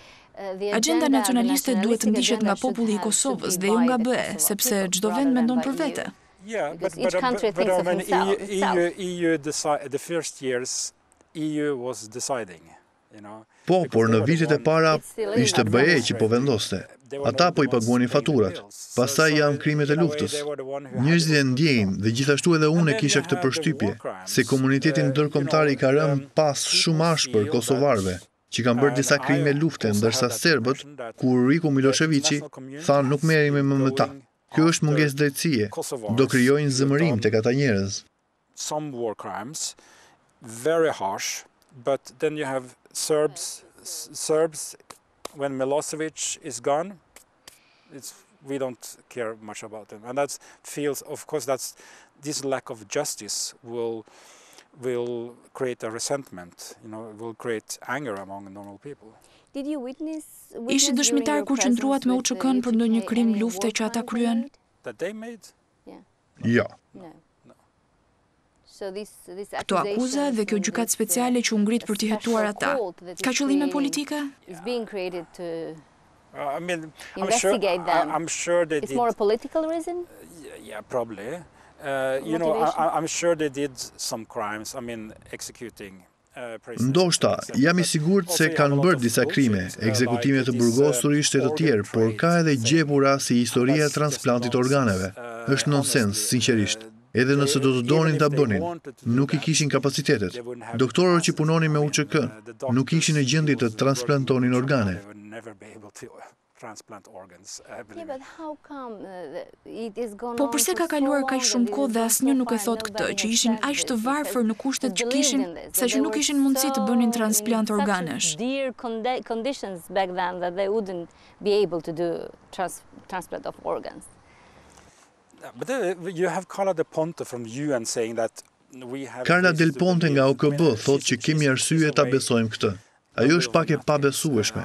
Agjenda nacionaliste duhet të ndiqet nga populli i Kosovës dhe jo nga BE, sepse çdo vend mendon për vete. Yeah, but each country thinks of himself. The first years, EU was deciding, Po, por në vitet e para ishte BE që po vendoste. Ata po i paguanin faturat. Pastaj janë krimet e luftës. Njerëzit e ndjejnë dhe gjithashtu edhe unë e kisha këtë përshtypje, se komuniteti ndërkombëtar i ka rënë pas shumë ashpër kosovarëve, që kanë bërë disa krime lufte, ndërsa serbët, kur riku Miloševići, thanë nuk merremi më me ta. Kjo është mungesë drejtësie. Do krijojnë zëmërim tek ata njerëz. Some war crimes, very harsh, but then you have Serbs, when Milosevic is gone, we don't care much about them. And that feels, of course, this lack of justice will create a resentment, will create anger among normal people. Did you witness Ishi dëshmitar kur qëndruat me UÇK-n për ndonjë krim lufte që ata kryen? That they made? Jo. Këto akuza dhe kjo gjykatë speciale që u ngrit për t'i hetuar ata, ka qëllime politike? I'm sure they did. It's more a political reason? Yeah, probably. You know, I'm sure they did some crimes. I mean, executing. Ndoshta, jam I sigurt se kanë bërë disa krime, ekzekutime të burgosurisht e të tjerë, por ka edhe gjepura si historia e transplantit organeve. Është nonsens, sinqerisht. Edhe nëse do të donin ta bënin, nuk I kishin kapacitetet. Doktorët që punonin me UÇK nuk ishin në gjendje të transplantonin organe. Po përse ka kaluar kaq shumë kohë dhe asnjë nuk e thot këtë, që ishin aq të varfër në kushtet që kishin, sa që nuk kishin mundësi të bënin transplant organesh. Carla Del Ponte nga OKB thot që kemi arsye ta besojmë këtë. Ajo është pak e pabesueshme.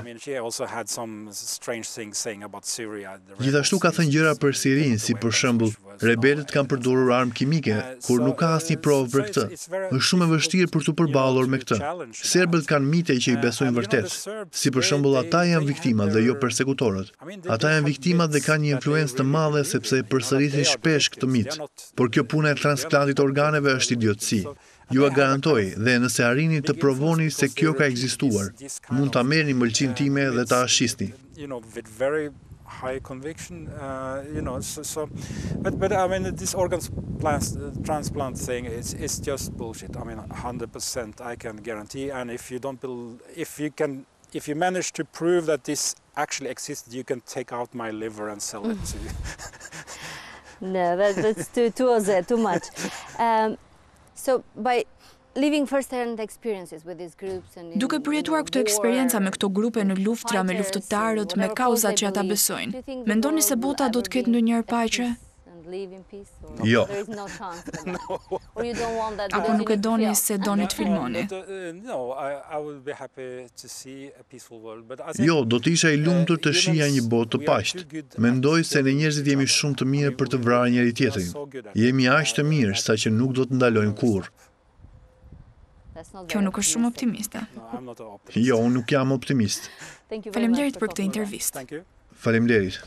Gjithashtu ka thënë gjëra për Sirinë, si për shembull, rebelët kanë përdorur armë kimike, kur nuk ka asnjë provë për këtë. Është shumë e vështirë për të përballur me këtë. Serbët kanë mite që I besojnë vërtet, si për shembull ata janë viktimat dhe jo persekutorët. Ata janë viktimat dhe kanë një influencë të madhe sepse përsërisin shpesh këtë mit. Por kjo puna e transplantit organeve është idiotësi. Ju a garantoj dhe nëse arrini të provoni se kjo ka ekzistuar, mund ta merrni mëlçin time dhe ta ashisni. High conviction, but I mean, this organ transplant thing is just bullshit. I mean, 100% I can guarantee. And if you manage to prove that this actually exists, you can take out my liver and sell it to you. No, that's too much. So by living first-hand experiences with these groups and duke përjetuar këto eksperienca me këto grupe në luftra me luftëtarët, me kauzat që ata besojnë, mendoni se bota do të ketë ndonjëherë paqe? Jo. Apo nuk e doni se doni të filmoni? Jo, do të isha I lumtur të shija një botë të paqet. Mendoj se ne njerëzit jemi shumë të mirë për të vrarë njëri tjetrin. Jemi aq të mirë saqë nuk do të ndalojmë kurrë. Kjo nuk është shumë optimiste. Jo, unë nuk jam optimist. Faleminderit për këtë intervistë. Faleminderit.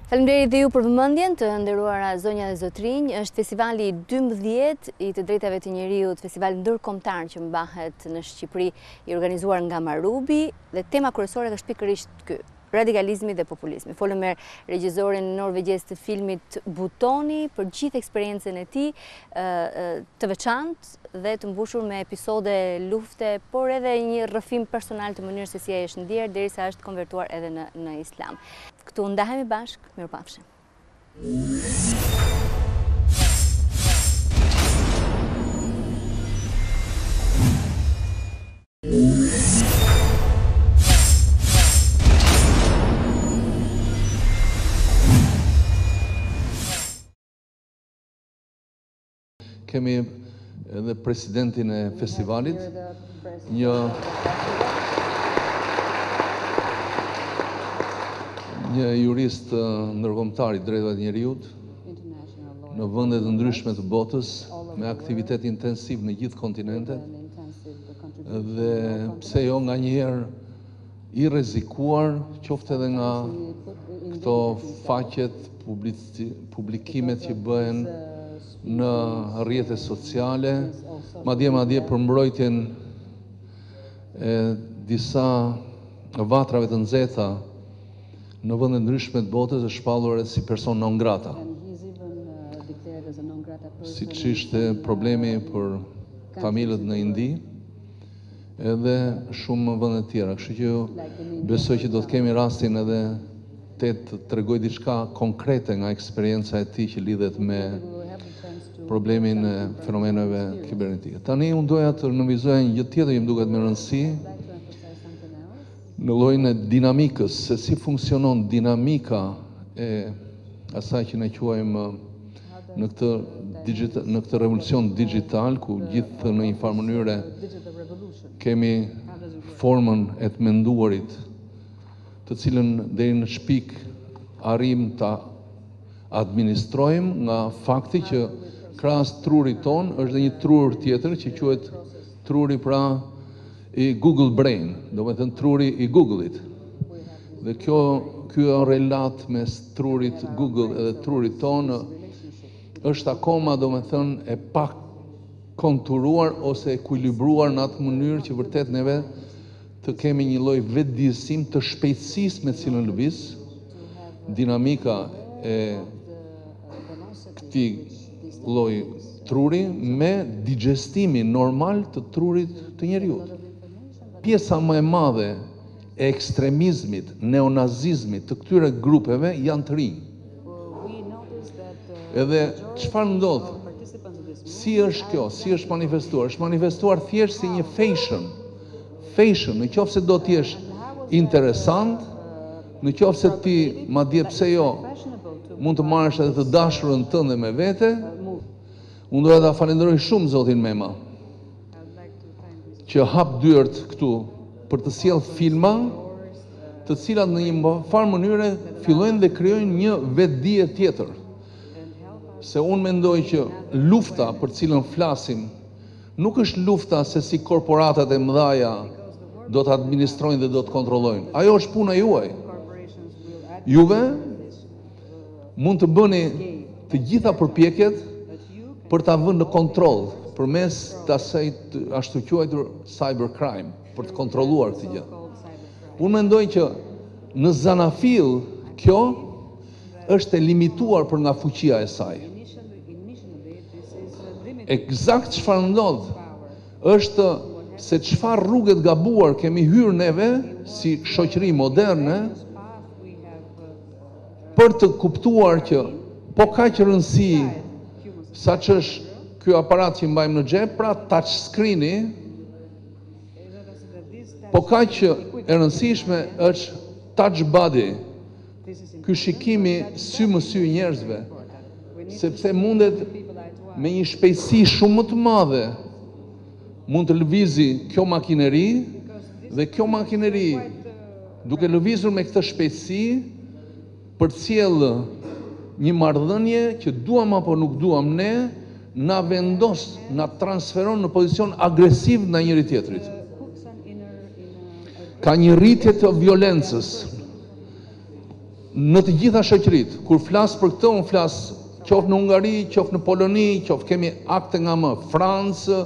Faleminderit dhe ju për vëmendjen, të nderuara zonja dhe zotrinj. Është festivali 12 I të drejtave të njeriut, festival ndërkombëtar që mbahet në Shqipëri, I organizuar nga Marubi, dhe tema kryesore është pikërisht ky: radikalizmi dhe populizmi. Folëm me regjisorin norvegjez të filmit Botoni për gjithë eksperiencën e tij të veçantë dhe të mbushur me episode lufte, por edhe një rrëfim personal të mënyrës se si ai është ndier derisa është konvertuar edhe në islam. Këtu ndahemi bashkë, mirupafshim. Kemi edhe presidentin e festivalit, një jurist ndërkombëtar I drejtave të njeriut në vende të ndryshme të botës, me aktivitet intensiv në gjithë kontinentet, dhe pse jo nganjëherë I rrezikuar, qoftë edhe nga këto faqet, publikimet që bëhen në rrjetet sociale, madje për mbrojtjen e disa vatrave të nxehta në vende ndryshme të botës, është shpallur si person non grata. Siç ishte problemi për tamilët në Indi, edhe shumë vende të tjera. Kështu që besoj që do të kemi rastin edhe të tregoj diçka konkrete nga eksperienca e tij që lidhet me problemin e fenomeneve kibernetike. Tani unë doja të nënvizoja një gjë tjetër që më duket me rëndësi në llojin e dinamikës, se si funksionon dinamika e asaj që ne quajmë në këtë revolucion digital, ku gjithë në një farë mënyre kemi formën e të menduarit, të cilën deri në shpik arrim ta administrojmë nga fakti që krahas trurit ton është dhe një trur tjetër që quhet truri I Google Brain, do me thënë truri I Google-it. Dhe ky relat mes trurit Google edhe trurit ton është akoma, do me thënë, e pa konturuar ose ekuilibruar në atë mënyrë që vërtet neve të kemi një lloj vetëdijësim të shpejtësisë me cilën lëviz, dinamika e këtij lloji truri me digestimin normal të trurit të njeriut. Pjesa më e madhe e ekstremizmit, neonazizmit të këtyre grupeve janë të rinj. Edhe çfarë ndodh? Si është kjo? Si është manifestuar? Është manifestuar thjesht si një fashion. Fashion, në qoftë se do të jesh interesant, në qoftë se ti, madje pse jo, mund të marrësh edhe të dashurën tënde me vete, unë doja ta falenderoj shumë zotin Mema, që hap dyert këtu për të sjellë filma, të cilat në një farë mënyre fillojnë dhe krijojnë një vetdije tjetër. Se unë mendoj që lufta për cilën flasim nuk është lufta se si korporatat e mëdhaja do të administrojnë dhe do të kontrollojnë. Ajo është puna juaj. Juve mund të bëni të gjitha përpjekjet për ta vënë në kontroll përmes të asaj ashtuquajtur cybercrime, për të kontrolluar këtë gjë. Unë mendoj që në zanafill kjo është e limituar për nga fuqia e saj. Eksakt çfarë ndodh është se çfarë rrugë të gabuar kemi hyrë neve si shoqëri moderne për të kuptuar që po kaq rëndësi sa që është ky aparat që mbajmë në xhep, pra touch screen-i, po kaq e rëndësishme është touch body, ky shikimi sy më sy njerëzve, sepse mundet me një shpejtësi shumë më të madhe mund të lëvizi kjo makineri dhe kjo makineri duke lëvizur me këtë shpejtësi përcjell një marrëdhënie që duam apo nuk duam ne, na vendos, na transferon në pozicion agresiv ndaj njëri tjetrit. Ka një rritje të violencës në të gjitha shoqëritë. Kur flas për këtë, unë flas qoftë në Hungari, qoftë në Poloni, qoftë kemi akte nga më Francë,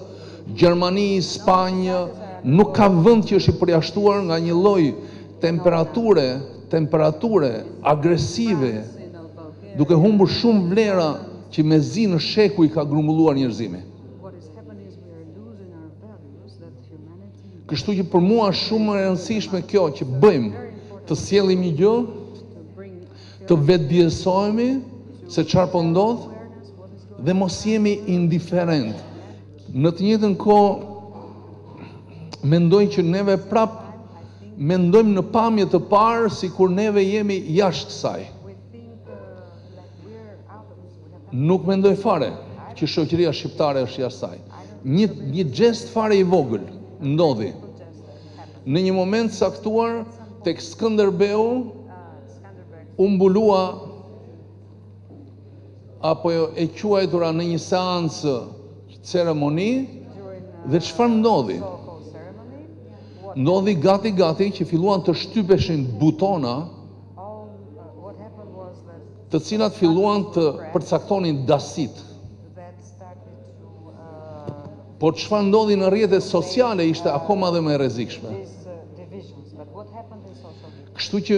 Gjermani, Spanjë, nuk ka vend që është i përjashtuar nga një lloj temperature agresive, duke humbur shumë vlera që mezi në shekuj ka grumbulluar njerëzimi. Kështu që për mua shumë e rëndësishme kjo që bëjmë, të sjellim një gjë, të vetëdijsohemi se çfarë po ndodh dhe mos jemi indiferent. Në të njëjtën kohë mendoj që neve prap mendojmë në pamje të parë sikur neve jemi jashtë saj. Nuk mendoj fare që shoqëria shqiptare është jashtë saj. Një gest fare i vogël ndodhi. Në një moment saktuar tek Skënderbeu u mbulua apo e quajtura në një seancë ceremoni dhe çfarë ndodhi? Ndodhi gati që filluan të shtypeshin butona të cilat filluan të përcaktonin dasit. Por çfarë ndodhi në rrjetet sociale ishte akoma dhe më e rrezikshme. Kështu që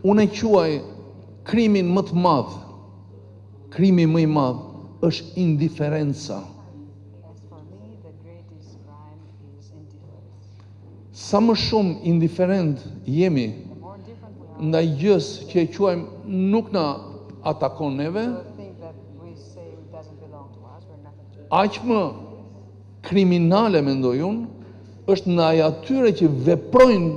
unë e quaj krimin më të madh, krimi më i madh është indiferenca. Sa më shumë indiferent jemi ndaj gjës që e quajmë nuk na atakon neve, aq më kriminale, mendoj unë, është ndaj atyre që veprojnë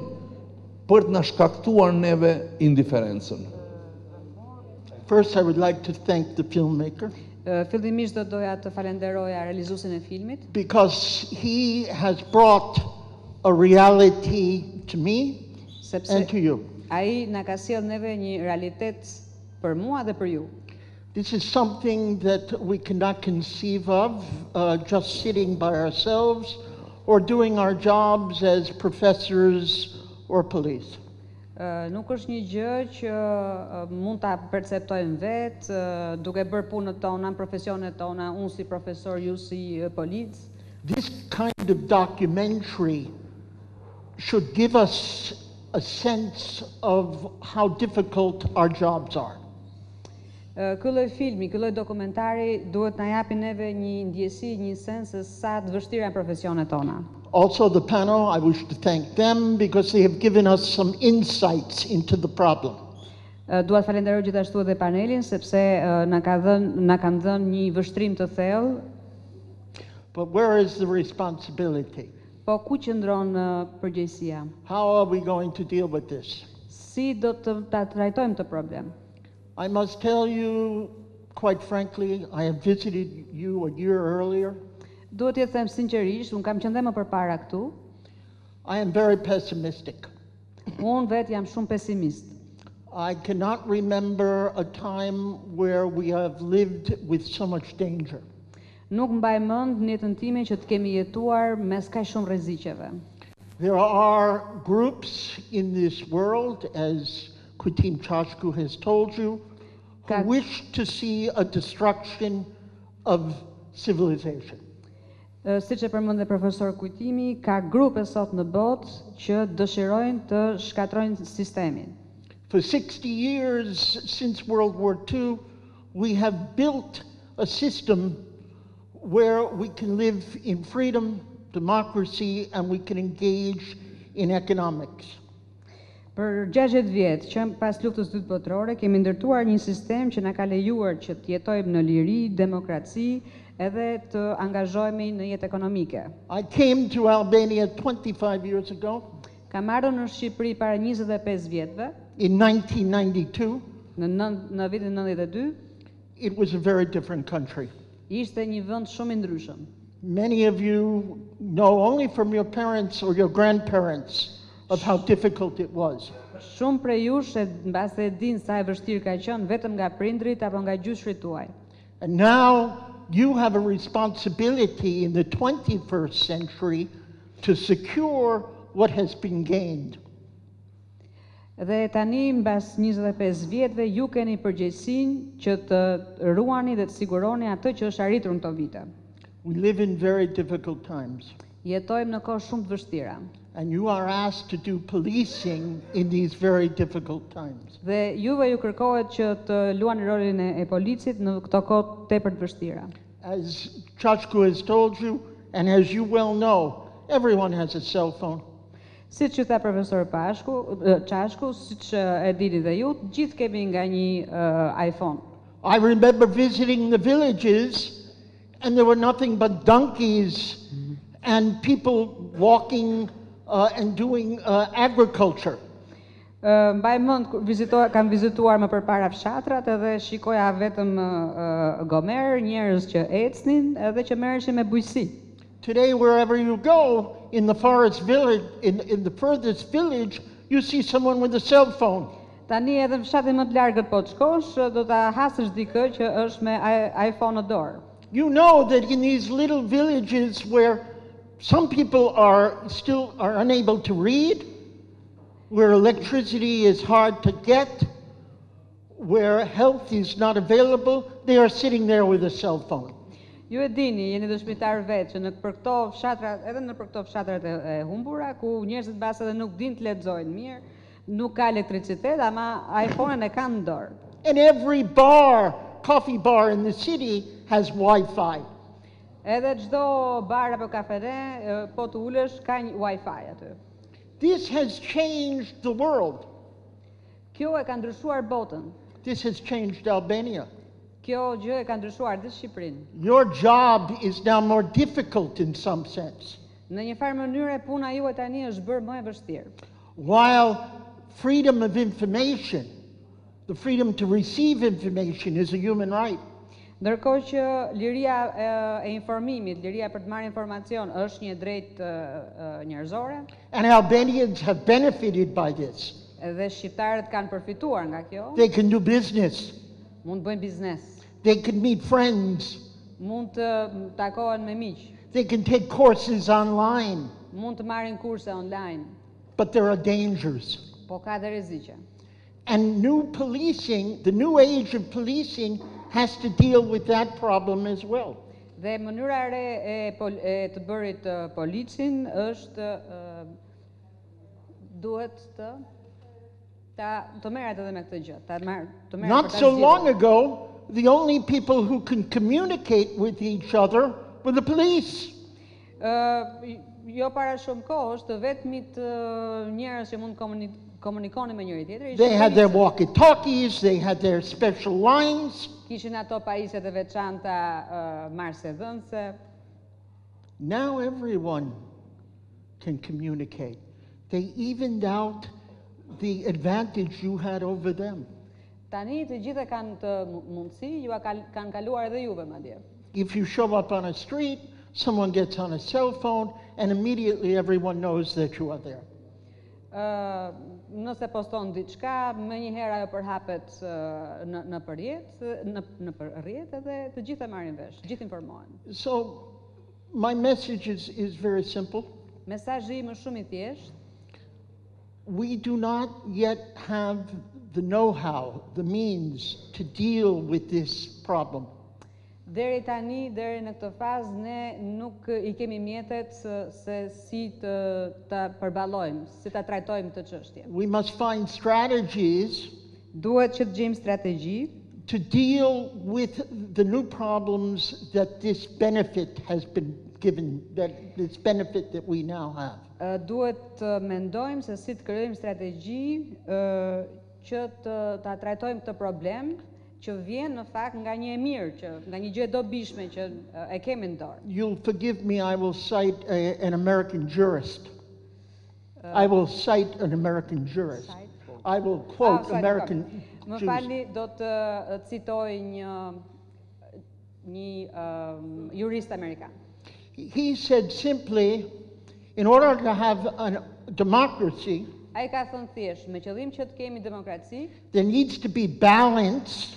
për të na shkaktuar neve indiferencën. First, I would like to thank the filmmaker. Fillimisht do doja të falenderoja realizuesin e filmit, because he has brought a reality to me and to you. Ai na ka sjell neve një realitet për mua dhe për ju. This is something that we cannot conceive of just sitting by ourselves or doing our jobs as professors or police. Nuk është një gjë që mund ta perceptojmë vetë, duke bërë punët tona, profesionet tona, unë si profesor, ju si polic. This kind of documentary should give us a sense of how difficult our jobs are. Ky lloj filmi, ky lloj dokumentari duhet na japi neve një ndjesi, një sens se sa të vështira janë profesionet tona. Also, the panel, I wish to thank them because they have given us some insights into the problem. Dua të falenderoj gjithashtu edhe panelin sepse na kanë dhënë një vështrim të thellë. But where is the responsibility? Po ku qëndron përgjegjësia? How are we going to deal with this? Si do ta trajtojmë këtë problem? I must tell you, quite frankly, I have visited you a year earlier. Duhet t'ju them sinqerisht, unë kam qenë më përpara këtu. I am very pessimistic. Unë vetë jam shumë pesimist. I cannot remember a time where we have lived with so much danger. Nuk mbaj mend në jetën time që të kemi jetuar mes kaq shumë rreziqeve. There are groups in this world, as Kutim Chashku has told you, who wish to see a destruction of civilization. Siç e përmend profesor Kujtimi, ka grupe sot në botë që dëshirojnë të shkatrojnë sistemin. For 60 years since World War II, we have built a system where we can live in freedom, democracy, and we can engage in economics. Për 60 vjet që pas luftës së dytë botërore kemi ndërtuar një sistem që na ka lejuar që të jetojmë në liri, demokraci, edhe të angazhohemi në jetë ekonomike. I came to Albania 25 years ago. Kam ardhur në Shqipëri para 25 vjetëve. In 1992. Në vitin 92. It was a very different country. Ishte një vend shumë i ndryshëm. Many of you know only from your parents or your grandparents of how difficult it was. Shumë prej jush mbase e din sa e vështirë ka qenë vetëm nga prindrit apo nga gjyshrit tuaj. And now you have a responsibility in the 21st century to secure what has been gained. Dhe tani mbas 25 vjetëve ju keni përgjegjësinë që të ruani dhe të siguroni atë që është arritur në këto vite. We live in very difficult times. Jetojmë në kohë shumë të vështira. And you are asked to do policing in these very difficult times. Dhe juve ju kërkohet që të luani rolin e policit në këto kohë tepër të vështira. As Chashku has told you, and as you well know, everyone has a cell phone. Siç tha profesor Chashku, siç e dini dhe ju, gjithë kemi nga një iPhone. I remember visiting the villages, and there were nothing but donkeys and people walking and doing agriculture. Mbaj mend kam vizituar më përpara fshatrat edhe shikoja vetëm gomer, njerëz që ecnin edhe që merreshin me bujqësi. Today, wherever you go, in the forest village, in the furthest village, you see someone with a cell phone. Tani edhe në fshatin më të largët po të shkosh, do ta hasësh dikë që është me iPhone në dorë. You know that in these little villages where some people are unable to read, where electricity is hard to get, where health is not available, they are sitting there with a cell phone. Ju e dini, jeni dëshmitar vetë që për këto fshatrat, edhe në për këto fshatrat e humbura, ku njerëzit bas edhe nuk din të lexojnë mirë, nuk ka elektricitet, ama iPhone-in e kanë në dorë. And every bar, coffee bar in the city has Wi-Fi. Edhe çdo bar apo kafene, po të ulesh ka një Wi-Fi aty. This has changed the world. Kjo e ka ndryshuar botën. This has changed Albania. Kjo gjë e ka ndryshuar dhe Shqipërinë. Your job is now more difficult in some sense. Në një farë mënyrë puna juaj tani është bërë më e vështirë. While freedom of information, the freedom to receive information is a human right. Ndërkohë që liria e informimit, liria për të marrë informacion është një drejtë njerëzore. And Albanians have benefited by this. Edhe shqiptarët kanë përfituar nga kjo. They can do business. Mund bëjnë biznes. They can meet friends. Mund të takohen me miq. They can take courses online. Mund të marrin kurse online. But there are dangers. Po ka dhe rreziqe. And new policing, the new age of policing has to deal with that problem as well. Dhe mënyra e re e të bërit policin është duhet të merret edhe me këtë gjë, të merret. Not so long ago, the only people who can communicate with each other were the police. Jo para shumë kohësh, të vetmit njerëz që mund komunikonin me njëri tjetrin. They had their walkie-talkies, they had their special lines. Kishin ato pajisjet e veçanta marsedhënse. Now everyone can communicate. They evened out the advantage you had over them. Tani të gjithë kanë të mundësi, ju kanë kaluar edhe juve madje. If you show up on a street, someone gets on a cell phone and immediately everyone knows that you are there. Nëse poston diçka, më njëherë ajo përhapet në përrjet edhe të gjithë e marrin vesh, gjithë informohen. So my message is very simple. Mesazhi im është shumë i thjeshtë. We do not yet have the know-how, the means to deal with this problem. Deri tani, deri në këtë fazë, ne nuk I kemi mjetet se si ta përballojmë, si ta trajtojmë këtë çështje. We must find strategies. Duhet që të gjejmë strategji to deal with the new problems that this benefit has been given, this benefit that we now have. Duhet të mendojmë se si të krijojmë strategji që ta trajtojmë këtë problem që vjen në fakt nga një e mirë, nga një gjë e dobishme që e kemi në dorë. You'll forgive me, I will cite an American jurist. I will cite an American jurist. I will quote American jurist. Më falni, do të citoj një jurist amerikan. He said simply, in order to have a democracy, ai ka thënë thjesht, me qëllim që të kemi demokraci, there needs to be balance.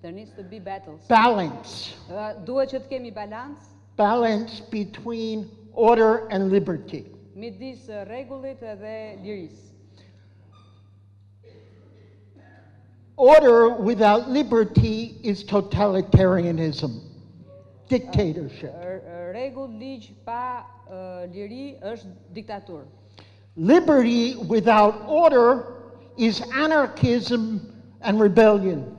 There needs to be battles. Balance. Duhet që të kemi balans. Balance between order and liberty. Midis rregullit edhe lirisë. Order without liberty is totalitarianism, dictatorship. Rregull, ligj pa liri është diktaturë. Liberty without order is anarchism and rebellion.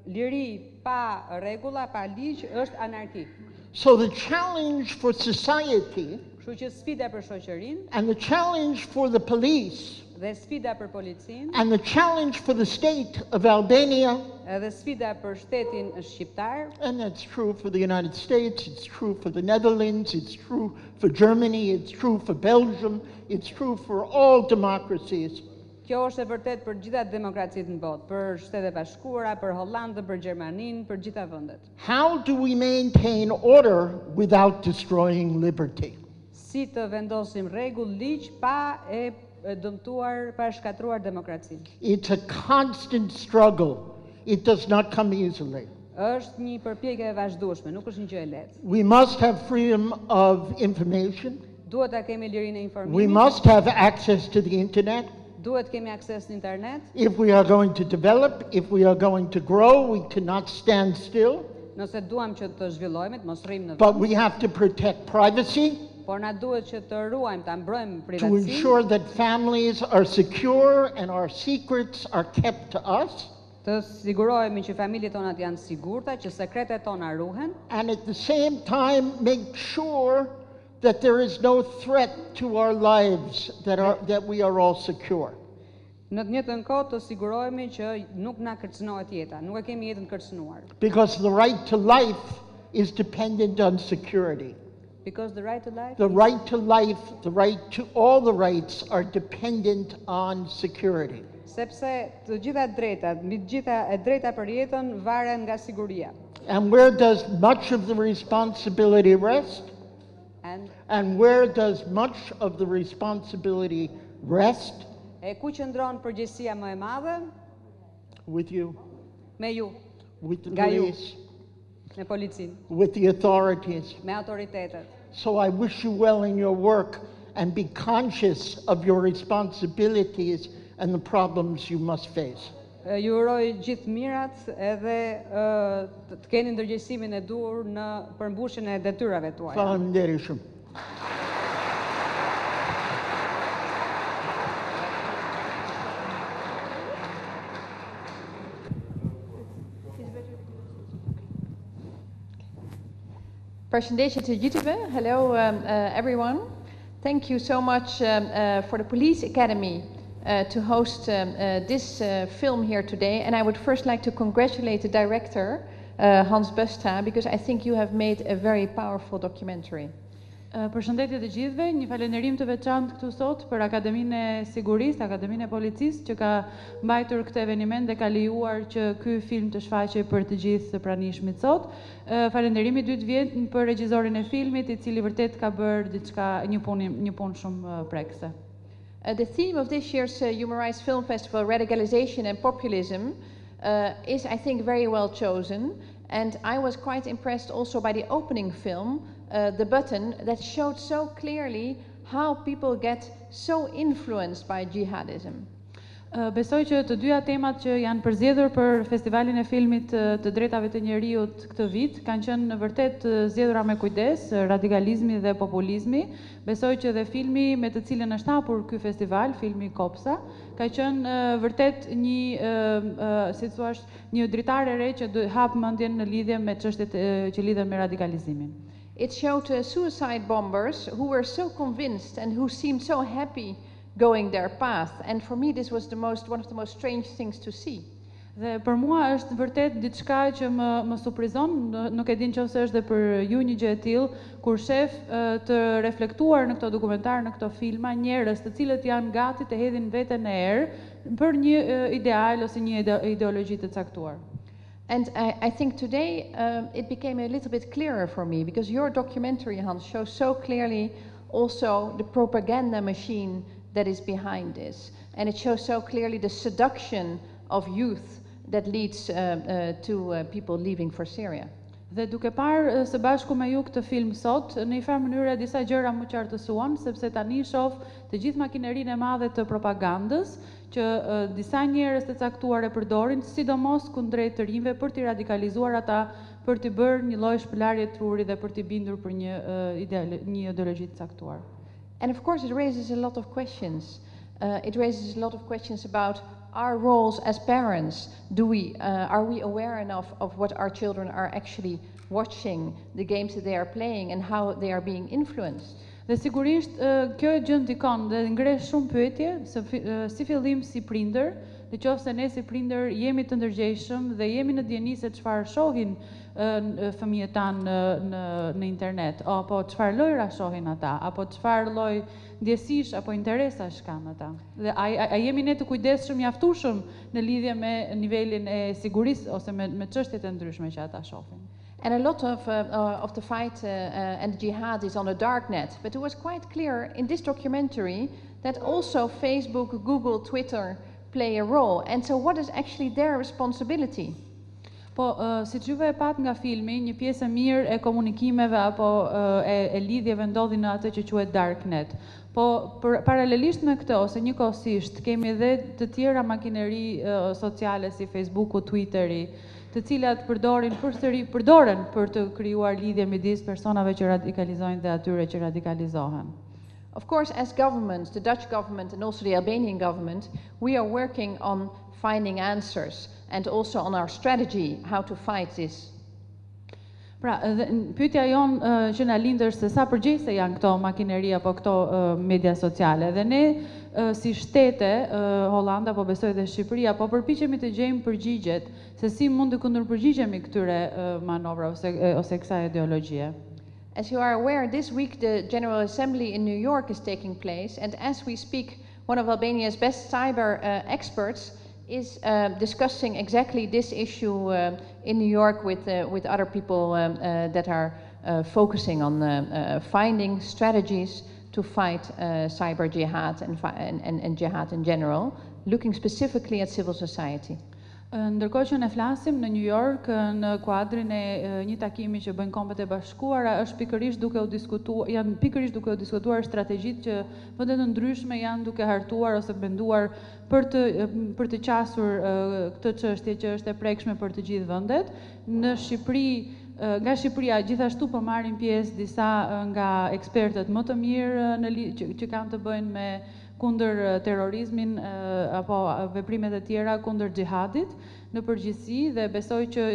Liri pa rregulla, pa ligj është anarki. So the challenge for society and the challenge for the police dhe sfida për policinë and the challenge for the state of Albania, edhe sfida për shtetin shqiptar, and that's true for the United States, it's true for the Netherlands, it's true for Germany, it's true for Belgium, it's true for all democracies. Kjo është e vërtet për gjitha demokracitë në botë, për Shtetet e Bashkuara, për Hollandën, për Gjermaninë, për gjitha vendet. How do we maintain order without destroying liberty? Si të vendosim rregull, ligj pa e dëmtuar, pa shkatruar demokracinë. It's a constant struggle. It does not come easily. Është një përpjekje e vazhdueshme, nuk është një gjë e lehtë. We must have freedom of information. Duhet ta kemi lirinë e informimit. We must have access to the internet. Duhet kemi akses në internet. If we are going to develop, if we are going to grow, we cannot stand still. Nëse duam që të zhvillohemi, të mos rrim në vend. But we have to protect privacy. Por na duhet që të ruajmë, ta mbrojmë To privatësinë. ensure that families are secure and our secrets are kept to us. Të sigurohemi që familjet tona janë sigurta, që sekretet tona ruhen. And at the same time make sure that there is no threat to our lives, that we are all secure. Në të njëjtën kohë të sigurohemi që nuk na kërcënohet jeta, nuk e kemi jetën kërcënuar. Because the right to life is dependent on security. Because the right to life, The right to life, the right to all the rights are dependent on security. sepse të gjitha drejtat, mbi të gjitha e drejta për jetën varen nga siguria. And where does much of the responsibility rest? And where does much of the responsibility rest? E ku qëndron përgjegjësia më e madhe? With you, Me ju, with the Nga ju. police, me policinë, with the authorities. me autoritetet. So I wish you well in your work, and be conscious of your responsibilities and the problems you must face. Ju uroj gjithë mirat edhe të keni ndërgjegjësimin e duhur në përmbushjen e detyrave tuaja. Faleminderit shumë. Përshëndetje të gjithëve. Hello everyone. Thank you so much for the Police Academy to host this film here today. And I would first like to congratulate the director, Hans Bota, because I think you have made a very powerful documentary. Përshëndetje të gjithëve, një falënderim të veçantë këtu sot për Akademinë e Sigurisë, Akademinë e Policisë që ka mbajtur këtë eveniment dhe ka lejuar që ky film të shfaqej për të gjithë të pranishmit sot. Falënderimi dytë vjet për regjisorin e filmit, I cili vërtet ka bërë diçka një punë shumë prekse. The theme of this year's Human Rights Film Festival, Radicalization and Populism, is, I think, very well chosen. And I was quite impressed also by the opening film, The Button, that showed so clearly how people get so influenced by jihadism. Besoj që të dyja temat që janë përzgjedhur për festivalin e filmit të drejtave të njerëzit këtë vit kanë qenë vërtet zgjedhura me kujdes, radikalizmi dhe populizmi. Besoj që dhe filmi me të cilën është hapur ky festival, filmi UÇK-së, ka qenë vërtet një si thua, një dritare e re që hap mendjen në lidhje me çështjet që lidhen me radikalizimin. It showed suicide bombers who were so convinced and who seemed so happy going their path, and for me this was one of the most strange things to see. Dhe për mua është vërtet diçka që më surprizon, nuk e di nëse është dhe për ju një gjë e tillë, kur shef të reflektuar në këto dokumentar, në këto filma, njerëz të cilët janë gati të hedhin veten në erë për një ideal ose një ideologji të caktuar. And I think today it became a little bit clearer for me, because your documentary, Hans, shows so clearly also the propaganda machine that is behind this. And it shows so clearly the seduction of youth that leads to people leaving for Syria. Dhe duke parë së bashku me ju këtë film sot, në një farë mënyrë disa gjëra më qartësuan, sepse tani shoh të gjithë makinerinë e madhe të propagandës që disa njerëz të caktuar e përdorin, sidomos kundrejt të rinjve për t'i radikalizuar ata, për t'i bërë një lloj shpëlarje truri dhe për t'i bindur për një ideologji të caktuar. And of course it raises a lot of questions. It raises a lot of questions about our roles as parents. Are we aware enough of what our children are actually watching, the games that they are playing, and how they are being influenced? Dhe sigurisht kjo e gjën dikon dhe ngre shumë pyetje, si fillim si prindër, nëse ne si prindër jemi të ndërgjegjshëm dhe jemi në dieni se çfarë shohin fëmijët tanë në internet, apo çfarë lojra shohin ata, apo çfarë lloj ndjesish apo interesash kanë ata. Dhe a jemi ne të kujdesshëm, mjaftueshëm në lidhje me nivelin e sigurisë ose me çështjet e ndryshme që ata shohin. And a lot of the fight and the jihad is on a dark net, but it was quite clear in this documentary that also Facebook, Google, Twitter play a role. And so what is actually their responsibility? Po, si juve e pat nga filmi, një pjesë e mirë e komunikimeve apo e lidhjeve ndodhin në atë që quhet darknet. Po, paralelisht me këtë ose njëkohësisht, kemi edhe të tjera makineri sociale si Facebooku, Twitteri, të cilat përdoren për të krijuar lidhje midis personave që radikalizojnë dhe atyre që radikalizohen. Of course, as governments, the Dutch government and also the Albanian government, we are working on finding answers and also on our strategy how to fight this. Pra, pyetja jonë që na lind është se sa përgjegjëse janë këto makineri apo këto media sociale. Dhe ne si shtete, Hollanda, po besoj dhe Shqipëria, po përpiqemi të gjejmë përgjigjet se si mund të kundërpërgjigjemi këtyre manovra ose kësaj ideologjie. As you are aware, this week the General Assembly in New York is taking place, and as we speak, one of Albania's best cyber experts is discussing exactly this issue in New York with other people that are focusing on finding strategies to fight cyber jihad and jihad in general, looking specifically at civil society. Ndërkohë që ne flasim në New York në kuadrin e një takimi që bëjnë Kombet e Bashkuara, është pikërisht duke u diskutuar, janë pikërisht duke u diskutuar strategjitë që vendet të ndryshme janë duke hartuar ose menduar për të qasur këtë çështje që është e prekshme për të gjithë vendet. Në Shqipëri, nga Shqipëria gjithashtu po marrin pjesë disa nga ekspertët më të mirë që kanë të bëjnë me kundër terrorizmin apo veprimet e tjera kundër xhihadit në përgjithësi, dhe besoj që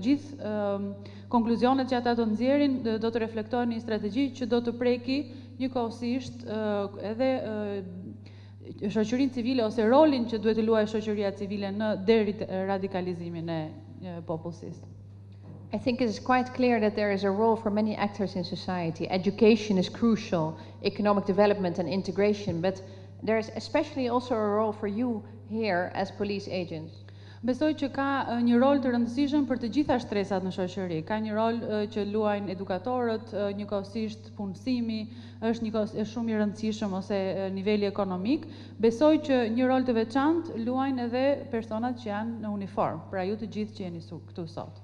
gjithë konkluzionet që ata të nxjerrin do të reflektojnë një strategji që do të preki njëkohësisht edhe shoqërinë civile ose rolin që duhet të luajë shoqëria civile në deradikalizimin e popullsisë. I think it is quite clear that there is a role for many actors in society. Education is crucial, economic development and integration, but there is especially also a role for you here as police agents. Besoj që ka një rol të rëndësishëm për të gjitha shtresat në shoqëri. Ka një rol që luajnë edukatorët, njëkohësisht punësimi, është shumë i rëndësishëm ose niveli ekonomik. Besoj që një rol të veçantë luajnë edhe personat që janë në uniform, pra ju të gjithë që jeni këtu sot.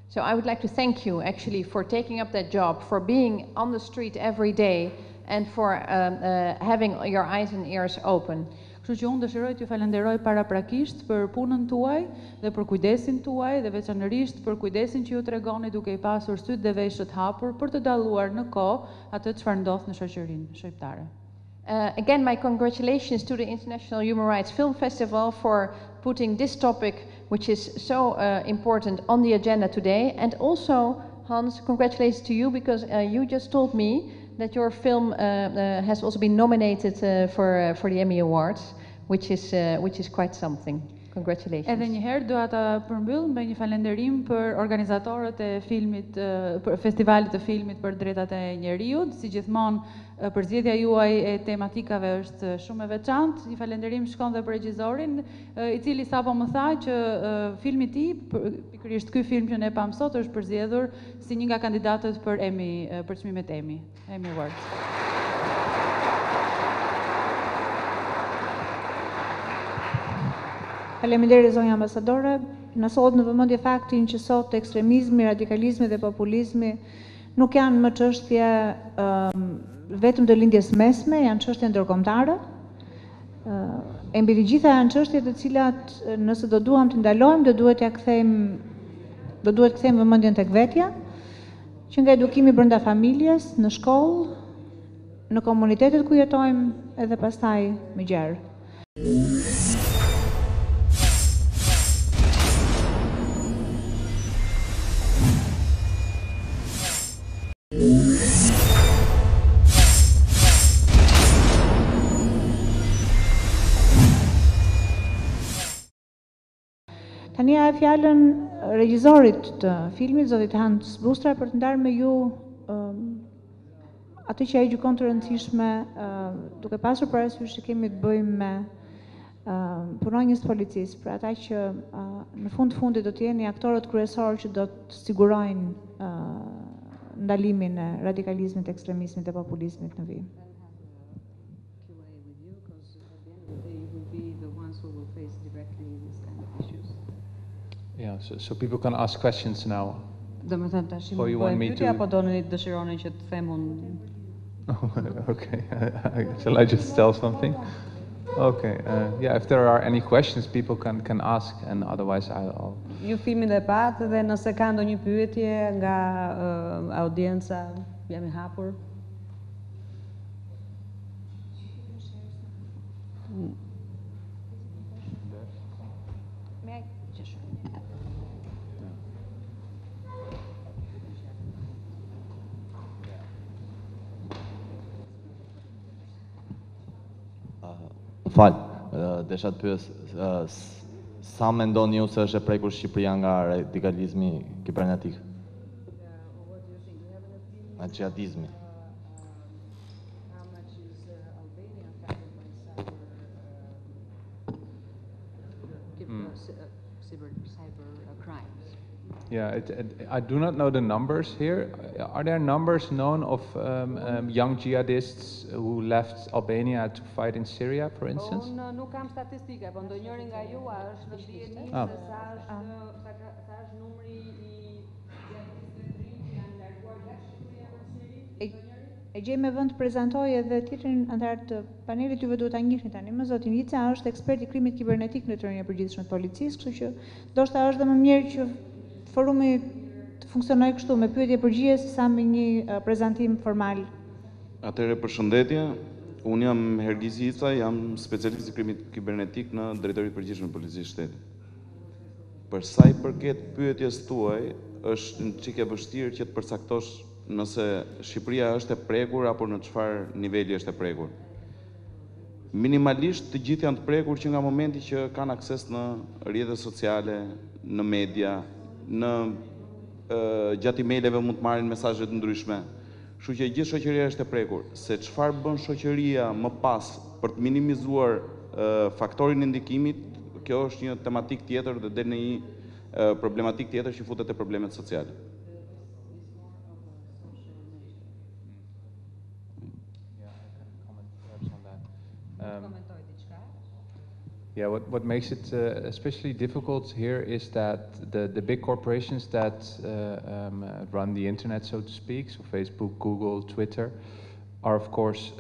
So I would like to thank you actually for taking up that job, for being on the street every day and for having your eyes and ears open. Kështu që unë dëshiroj t'ju falenderoj paraprakisht për punën tuaj dhe për kujdesin tuaj dhe veçanërisht për kujdesin që ju tregoni duke i pasur sytë dhe veshët hapur për të dalluar në kohë atë çfarë ndodh në shoqërinë shqiptare. Again, my congratulations to the International Human Rights Film Festival for putting this topic, which is so important, on the agenda today. And also, Hans, congratulations to you, because you just told me that your film has also been nominated for the Emmy Awards, which is quite something. Congratulations. Edhe një herë dua ta përmbyll me një falënderim për organizatorët e filmit, për festivalit të filmit për drejtat e njerëzit. Si gjithmonë, përzgjedhja juaj e tematikave është shumë e veçantë. Një falënderim shkon dhe për regjisorin, i cili sapo më tha që filmi i tij, pikërisht ky film që ne pam sot, është përzgjedhur si një nga kandidatët për Emmy, për çmimet Emmy Awards. Faleminderit zonja ambasadore. Na sollet në vëmendje faktin që sot ekstremizmi, radikalizmi dhe populizmi nuk janë më çështje vetëm të lindjes mesme, janë çështje ndërkombëtare. E mbi të gjitha janë çështje të cilat nëse do duam të ndalojmë, do duhet kthejmë vëmendjen tek vetja, që nga edukimi brenda familjes, në shkollë, në komunitetet ku jetojmë edhe pastaj më gjerë. Tani ja e fjalën regjisorit të filmit, zotit Hans Brustra, për të ndarë me ju atë që ai gjykon të rëndësishme, duke pasur parasysh që kemi të bëjmë me punonjës të policisë, për ata që në fundit do të jeni aktorët kryesorë që do të sigurojnë ndalimin e radikalizmit, ekstremizmit e populizmit në vijim. Yeah, so people can ask questions now. Domethënë tash më bëjmë pyetje apo dëshironi që të them unë? Okay, shall I just tell something? Okay, yeah, if there are any questions, people can ask, and otherwise I'll... Ju filmin e pat dhe nëse ka ndonjë pyetje nga audienca, jam I hapur. Desha të pyes, sa mendon ju se është e prekur Shqipëria nga radikalizmi kibernetik? Nga xhihadizmi? Yeah, I do not know the numbers here. Are there numbers known of young jihadists who left Albania to fight in Syria, for instance? Unë nuk kam statistike, po ndonjëri nga ju është në dieni se sa është numri i jihadistëve të rinj që janë larguar nga Shqipëria për Siri? E gjej me vend të prezantoj edhe tjetrin antar të panelit, juve duhet ta njihni tani. Më zoti Mica është ekspert i krimit kibernetik në Drejtorinë e Përgjithshme të Policisë, kështu që ndoshta është dhe më mirë që forumi të funksionojë kështu me pyetje-përgjigje sesa me një prezantim formal. Atëherë përshëndetje, unë jam Hergizica, jam specialist i krimit kibernetik në Drejtorinë e Përgjithshme të Policisë së Shtetit. Për sa i përket pyetjes tuaj, është një çike vështirë që të përcaktosh nëse Shqipëria është e prekur apo në çfarë niveli është e prekur. Minimalisht të gjithë janë të prekur që nga momenti që kanë akses në rrjetet sociale, në media, në gjatë emaileve mund të marrin mesazhe të ndryshme. Kështu që gjithë shoqëria është e prekur. Se çfarë bën shoqëria më pas për të minimizuar faktorin e ndikimit, kjo është një tematik tjetër dhe del në një problematik tjetër që futet te problemet sociale. Yeah, what makes it especially difficult here is that the big corporations that run the internet, so to speak, so Facebook, Google, Twitter, are of course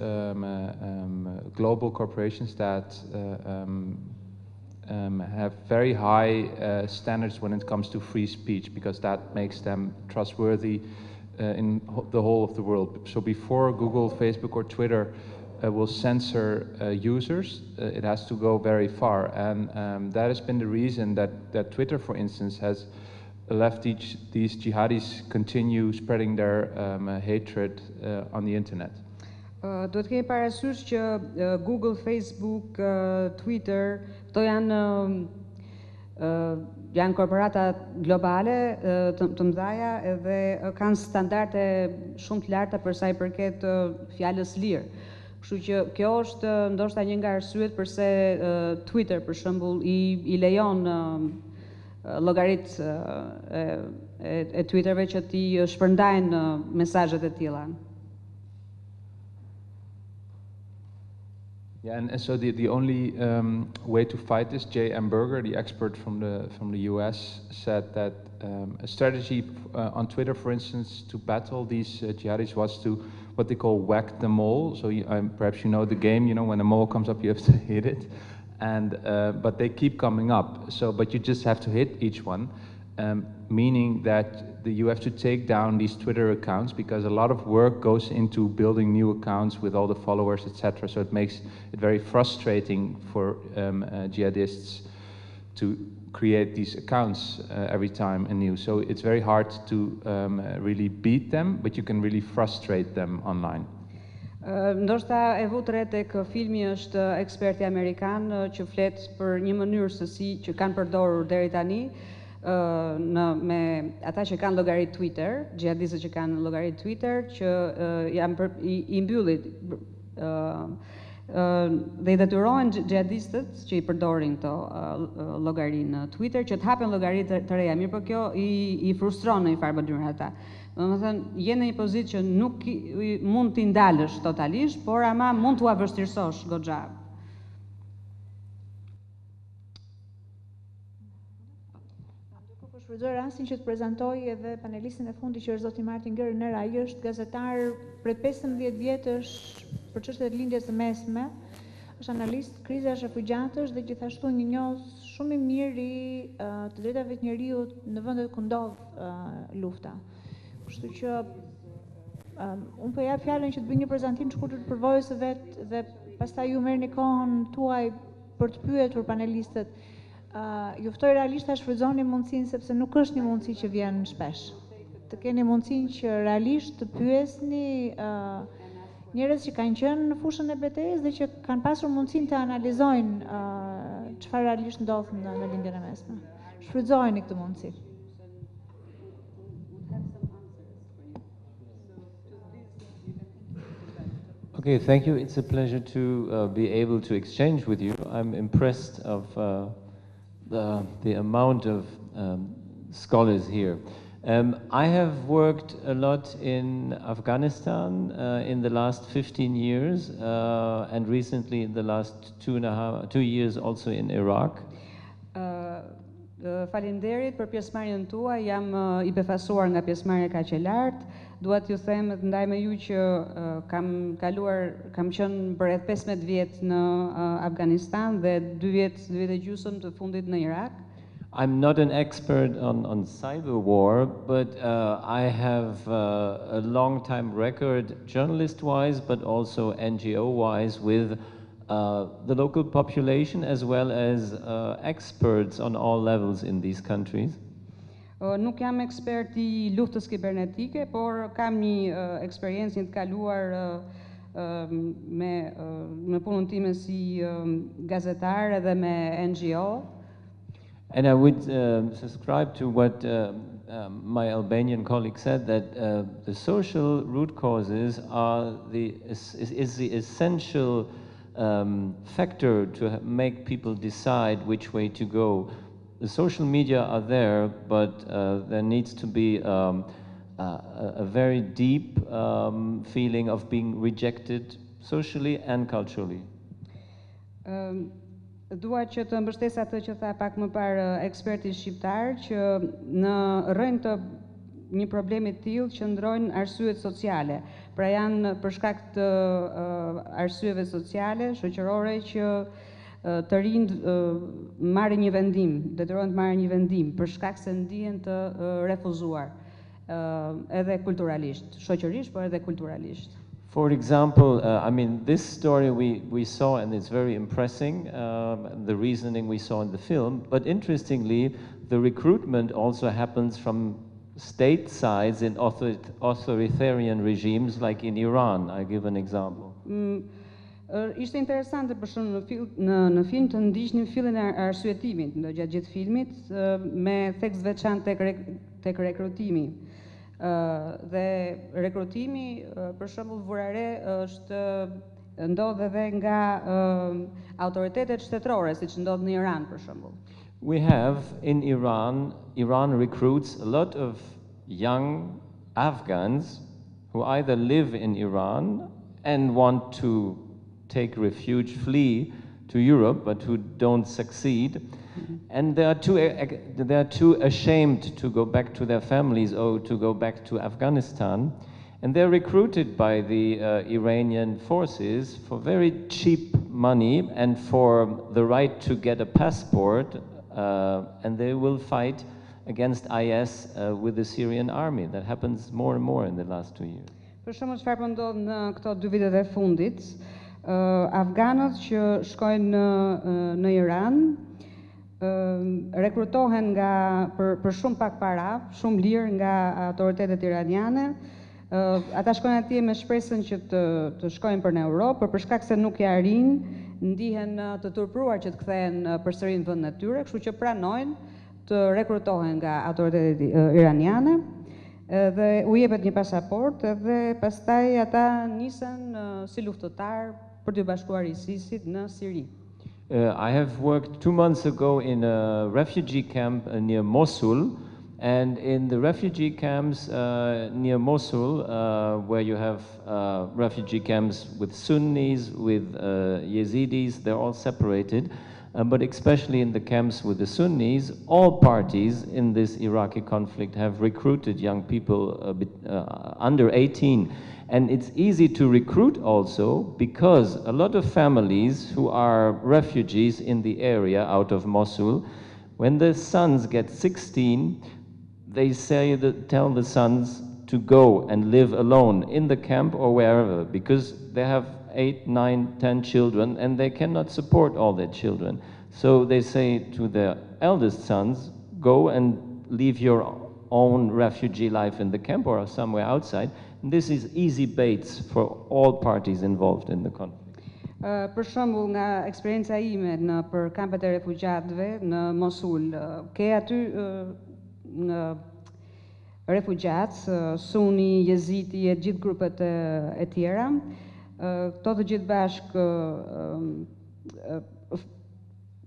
global corporations that have very high standards when it comes to free speech, because that makes them trustworthy in the whole of the world. So before Google, Facebook or Twitter will censor users, it has to go very far, and that has been the reason that Twitter, for instance, has left these jihadis continue spreading their hatred on the internet. Duhet kemi parasysh që Google, Facebook, Twitter, këto janë korporata globale të mëdha edhe kanë standarde shumë të larta për sa i përket fjalës lirë. Kështu që kjo është ndoshta një nga arsyet përse Twitter për shembull i lejon llogaritë e Twitterve që ti shpërndajnë mesazhet e tilla. Yeah, and so the only way to fight this, J. M. Berger, the expert from the US, said that a strategy on Twitter, for instance, to battle these jihadis was to what they call whack the mole. So perhaps you know the game, you know, when a mole comes up, you have to hit it. And but they keep coming up. So, but you just have to hit each one, meaning that you have to take down these Twitter accounts, because a lot of work goes into building new accounts with all the followers, etc. So it makes it very frustrating for jihadists to create these accounts every time anew. So it's very hard to really beat them, but you can really frustrate them online. Ndoshta e vutre tek filmi është eksperti amerikan që flet për një mënyrë se si që kanë përdorur deri tani me ata që kanë llogarit Twitter, xhihadistët që kanë llogarit Twitter, që janë i mbyllit dhe i detyrohen xhihadistët që i përdorin këto llogari në Twitter që të hapen llogari të reja. Mirë, por kjo i frustron në një farë mënyrë ata. Domethënë, je në një pozitë që nuk mund t'i ndalësh totalisht, por ama mund t'ua vështirësosh goxha. Shfrytëzoj rastin që të prezantoj edhe panelistin e fundit që është zoti Martin Gerner. Ai është gazetar prej 15 vjetësh për çështjet e lindjes së mesme, është analist krizash refugjatësh dhe gjithashtu një njohës shumë i mirë i të drejtave të njerëzit në vendet ku ndodh lufta. Kështu që unë po jap fjalën që të bëj një prezantim të shkurtër të përvojës së vet dhe pastaj ju merrni kohën tuaj për të pyetur panelistët. Ju ftoj realisht ta shfrytëzoni mundësinë, sepse nuk është një mundësi që vjen shpesh. Të keni mundësinë që realisht të pyesni njerëz që kanë qenë në fushën e betejës dhe që kanë pasur mundësinë të analizojnë çfarë realisht ndodh në lindjen e mesme. Shfrytëzojeni këtë mundësi. Okay, thank you. It's a pleasure to be able to exchange with you. I'm impressed of the amount of scholars here. I have worked a lot in Afghanistan in the last 15 years and recently in the last 2 years also in Iraq. Faleminderit për pjesëmarrjen tuaj, jam I befasuar nga pjesëmarrja kaq e lartë. Dua t'ju them të ndaj me ju që kam qenë për rreth 15 vjet në Afganistan dhe 2 vjet e gjysmë të fundit në Irak. I'm not an expert on cyber war, but I have a long time record journalist-wise, but also NGO-wise with the local population as well as experts on all levels in these countries. Nuk jam ekspert I luftës kibernetike, por kam një eksperiencë të kaluar me punën time si gazetar edhe me NGO. And I would subscribe to what my Albanian colleague said, that the social root causes are is the essential factor to make people decide which way to go. The social media are there, but there needs to be a very deep feeling of being rejected socially and culturally. Dua që të mbështes atë që tha pak më parë eksperti shqiptar, që në rrënjë të një problemi të tillë qëndrojnë arsyet sociale. Pra janë për shkak të arsyeve sociale, shoqërore që të rinjt marrin një vendim, detyrohen të marrin një vendim për shkak se ndihen të refuzuar, edhe kulturalisht, shoqërisht, por edhe kulturalisht. For example, I mean, this story we saw, and it's very impressing, the reasoning we saw in the film, but interestingly, the recruitment also happens from state sides in authoritarian regimes like in Iran. I give an example. Ishte interesante për shumë në film të ndiqnin fillin e arsyetimit gjatë gjithë filmit me tekst veçantë tek rekrutimi. Dhe rekrutimi për shembull vurare ndodh edhe nga autoritetet shtetërore, siç ndodh në Iran për shembull. We have in Iran recruits a lot of young Afghans who either live in Iran and want to take refuge, flee to Europe, but who don't succeed. And they are too ashamed to go back to their families or to go back to Afghanistan. And they're recruited by the Iranian forces for very cheap money and for the right to get a passport, and they will fight against IS with the Syrian army. That happens more and more in the last 2 years. Për shembull, çfarë po ndodh në këto 2 vitet e fundit, afganët që shkojnë në Iran rekrutohen për shumë pak para, shumë lirë nga autoritetet iraniane. Ata shkojnë atje me shpresën që të shkojnë për në Europë, por për shkak se nuk ja arrin, ndihen të turpruar që të kthehen përsëri në vendin e tyre, kështu që pranojnë të rekrutohen nga autoritetet iraniane dhe u jepet një pasaport dhe pastaj ata nisen si luftëtar për të bashkuar ISIS-it në Siri. I have worked 2 months ago in a refugee camp near Mosul, and in the refugee camps near Mosul, where you have refugee camps with Sunnis, with Yazidis, they're all separated, but especially in the camps with the Sunnis, all parties in this Iraqi conflict have recruited young people under 18. And it's easy to recruit also because a lot of families who are refugees in the area out of Mosul, when the sons get 16, they tell the sons to go and live alone in the camp or wherever, because they have 8, 9, 10 children and they cannot support all their children. So they say to their eldest sons, go and live your own refugee life in the camp or somewhere outside. And this is easy baits for all parties involved in the conflict. Për shembull, nga eksperienca ime për kampet e refugjatëve në Mosul, ke aty refugjatë, Sunni, Jeziti e gjithë grupet e tjera. Këto të gjithë bashkë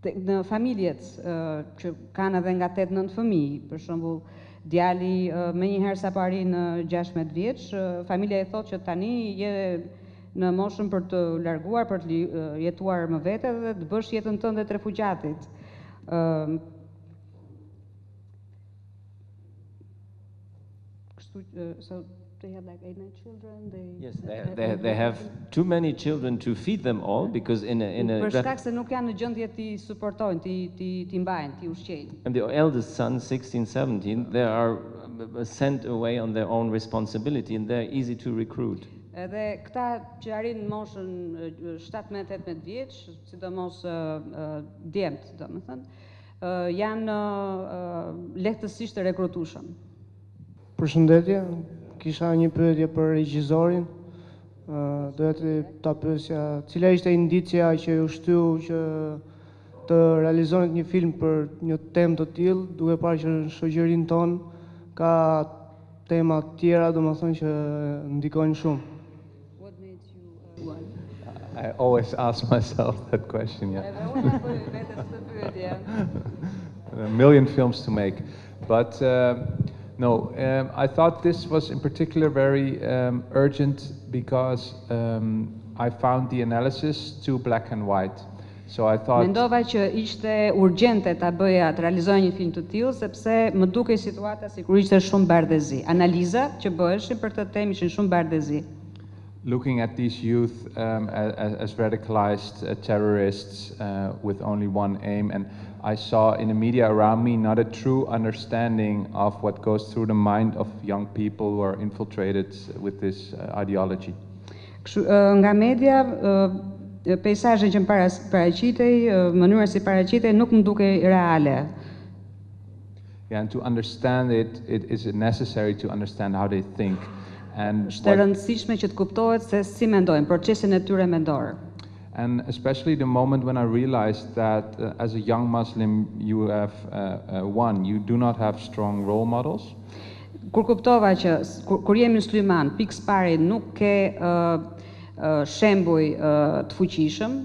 në familjet që kanë edhe nga 8-9 fëmijë, për shembull, djali më njëherë sa po arrin 16 vjeç, familja e thotë që tani je në moshën për të larguar, për të jetuar më vete dhe të bësh jetën tënde të refugjatit. So they have like 8-9 children. Yes, they have too many children to feed them all because për shkak se nuk janë në gjendje ti suportojnë, ti mbajnë, ti ushqejnë. And the eldest son, 16, 17, they are sent away on their own responsibility and they're easy to recruit. Edhe këta që arrin moshën 17-18 vjeç, sidomos djemt, domethënë, janë lehtësisht të rekrutueshëm. Përshëndetje, kisha një pyetje për regjisorin. Doja ta pyesja, cila ishte indicia që ju shtyu që të realizonit një film për një temë të tillë, duke parë që në shoqërinë tonë ka tema të tjera, domethënë që ndikojnë shumë. I always ask myself that question, yeah. A million films to make, but no, I thought this was in particular very urgent because I found the analysis too black and white. So I thought mendova që ishte urgjente ta bëja të realizoja një film të tillë sepse më dukej situata sikur ishte shumë bardhëzi. Analizat që bëheshin për këtë temë ishin shumë bardhëzi. Looking at these youth as radicalized terrorists with only one aim, and I saw in the media around me not a true understanding of what goes through the mind of young people who are infiltrated with this ideology. Nga media, peizazhi që më paraqitej, mënyra si paraqitej nuk më dukej reale. Yeah, and to understand it is necessary to understand how they think. Është e rëndësishme që të kuptohet se si mendojnë, procesin e tyre mendor. And especially the moment when I realized that as a young Muslim you have you do not have strong role models. Kur kuptova që kur je musliman, pikë pari nuk ke shembuj të fuqishëm.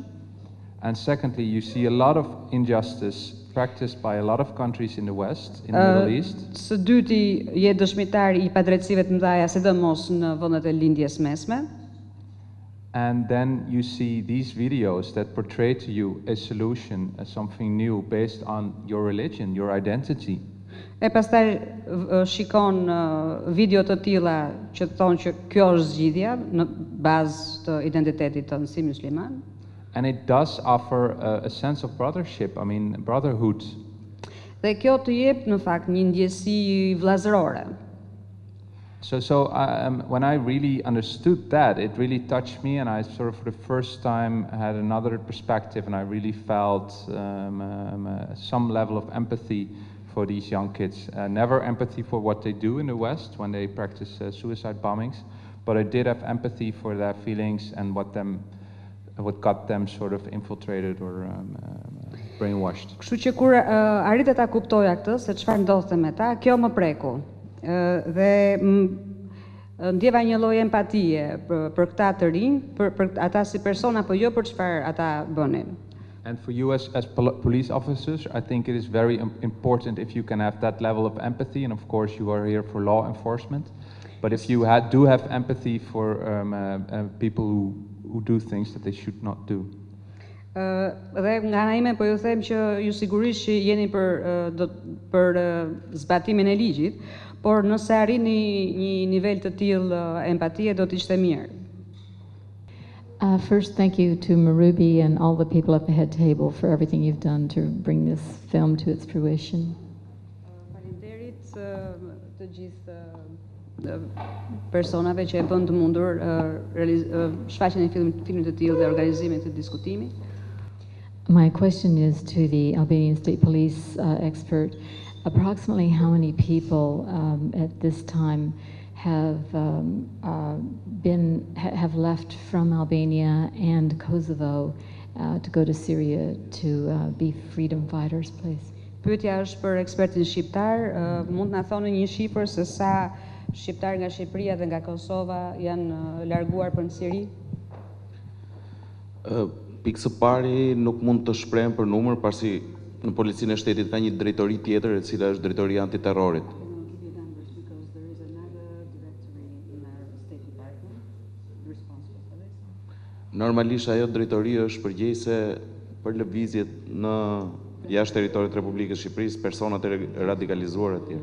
And secondly, you see a lot of injustice practiced by a lot of countries in the West, in the Middle East. Së dyti, je dëshmitar I padrejtësive të mëdha, sidomos në vendet e lindjes mesme. And then you see these videos that portray to you a solution, as something new based on your religion, your identity. E pastaj shikon video të tilla që thonë që kjo është zgjidhja në bazë të identitetit tënd si musliman. And it does offer a sense of brothership, I mean brotherhood. Dhe kjo të jep në fakt një ndjesi vëllazërore. So when I really understood that, it really touched me, and I sort of for the first time had another perspective, and I really felt some level of empathy for these young kids. Never empathy for what they do in the West when they practice suicide bombings, but I did have empathy for their feelings and what got them sort of infiltrated or brainwashed. Kështu që kur arrita ta kuptoja këtë se çfarë ndodhte me ta, kjo më preku. Dhe ndjeva një lloj empatie për këta të rinj, për ata si persona, apo jo për çfarë ata bënin. And for you as police officers, I think it is very important if you can have that level of empathy, and of course you are here for law enforcement. But if you do have empathy for people who do things that they should not do. Dhe nga ana ime po ju them që ju sigurisht që jeni për zbatimin e ligjit, por nëse arrini një nivel të tillë empatie do të ishte mirë. First, thank you to Marubi and all the people at the head table for everything you've done to bring this film to its fruition. Faleminderit të gjithë personave që e bën të mundur shfaqjen e filmit të tillë dhe organizimin të diskutimit. My question is to the Albanian State Police expert. Approximately how many people at this time have left from Albania and Kosovo to go to Syria to be freedom fighters, please? Pyetja është për ekspertin shqiptar, mund na thoni një shifër se sa shqiptar nga Shqipëria dhe nga Kosova janë larguar për në Siri? Pikë së pari nuk mund të shprehem për numër, pasi në policinë e shtetit ka një drejtori tjetër, e cila është drejtoria antiterrorit. Normalisht ajo drejtori është përgjegjëse për lëvizjet në jashtë territorit Republikës Shqipërisë, personat e radikalizuar etj.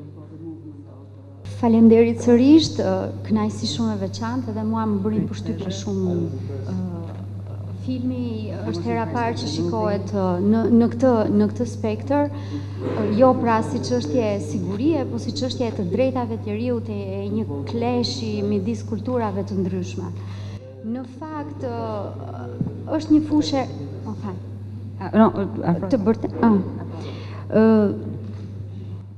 Faleminderit sërish, kënaqësi shumë e veçantë dhe mua më bëri përshtypje shumë filmi, është hera parë që shikohet në këtë spektër, jo pra si çështje sigurie, po si çështje të drejtave të njeriut e një kleshi midis kulturave të ndryshme. Në fakt është një fushë, të bërtë.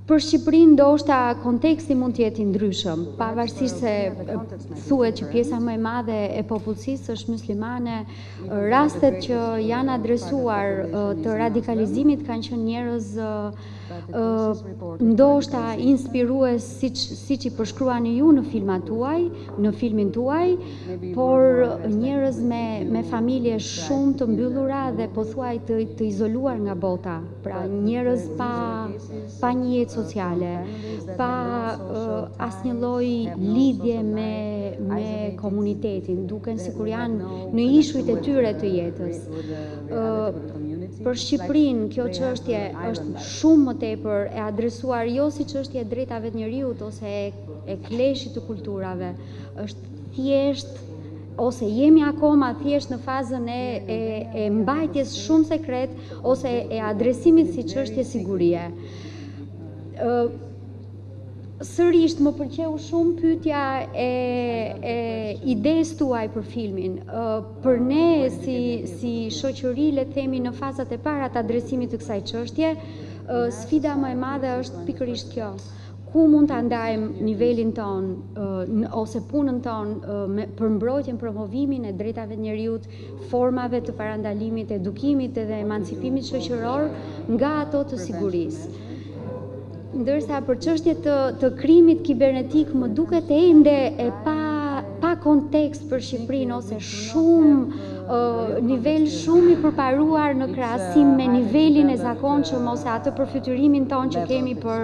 Për Shqipërinë ndoshta konteksti mund të jetë i ndryshëm, pavarësisht se thuhet që pjesa më e madhe e popullsisë është muslimane, rastet që janë adresuar të radikalizimit kanë qenë njerëz ndoshta inspirues siç i përshkruani ju në filmat tuaj, në filmin tuaj, por njerëz me familje shumë të mbyllura dhe pothuaj të izoluar nga bota, pra njerëz pa një jetë sociale, pa asnjë lloj lidhje me komunitetin, duken sikur janë në ishujt e tyre të jetës. Për Shqipërinë kjo çështje është shumë më tepër e adresuar jo si çështje e drejtave të njeriut ose e kleshit të kulturave, është thjesht ose jemi akoma thjesht në fazën e mbajtjes shumë sekret ose e adresimit si çështje sigurie. Sërish më pëlqeu shumë pyetja e idesë tuaj për filmin. Për ne si shoqëri, le të themi në fazat e para të adresimit të kësaj çështje, sfida më e madhe është pikërisht kjo. Ku mund ta ndajmë nivelin ton ose punën ton për mbrojtjen, promovimin e drejtave të njeriut, formave të parandalimit, edukimit dhe emancipimit shoqëror nga ato të sigurisë. Ndërsa për çështje të krimit kibernetik më duket ende e pa kontekst për Shqipërinë ose nivel shumë i përparuar në krahasim me nivelin e zakonshëm ose atë përfytyrimin ton që kemi për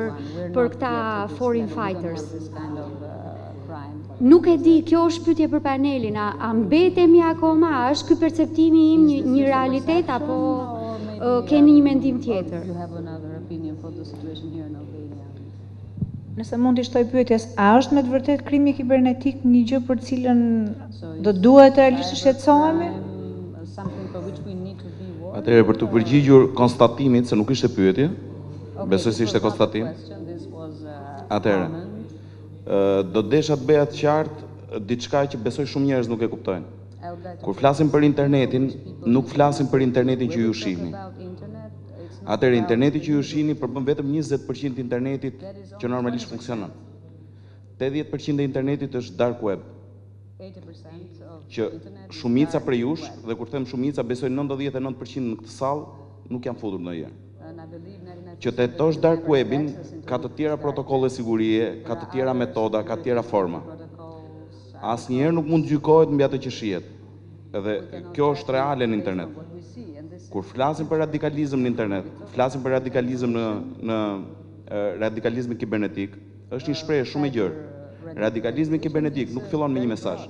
këta foreign fighters. Nuk e di, kjo është pyetje për panelin, a mbetemi akoma, a është ky perceptimi im një realitet apo keni një mendim tjetër? Nëse mund t'i shtoj pyetjes, a është me të vërtet krimi kibernetik një gjë për cilën do duhet realisht të shqetësohemi? Atëherë për të përgjigjur konstatimit, se nuk ishte pyetje, besoj se ishte konstatim. Atëherë, do desha të beja të qartë diçka që besoj shumë njerëz nuk e kuptojnë. Kur flasim për internetin, nuk flasim për internetin që ju shihni. Atëherë interneti që ju shihni përbën vetëm 20% internetit që normalisht funksionon. 80% e internetit është dark web. Që shumica prej jush, dhe kur them shumica, besoj 99% në këtë sallë nuk janë futur ndonjëherë. Që të hetosh dark webin ka të tjera protokolle sigurie, ka të tjera metoda, ka të tjera forma. Asnjëherë nuk mund gjykohet mbi atë që shihet. Edhe kjo është reale në internet. Kur flasim për radikalizëm në internet, flasim për radikalizëm në radikalizmin kibernetik, është një shprehje shumë e gjerë. Radikalizmi kibernetik nuk fillon me një mesazh.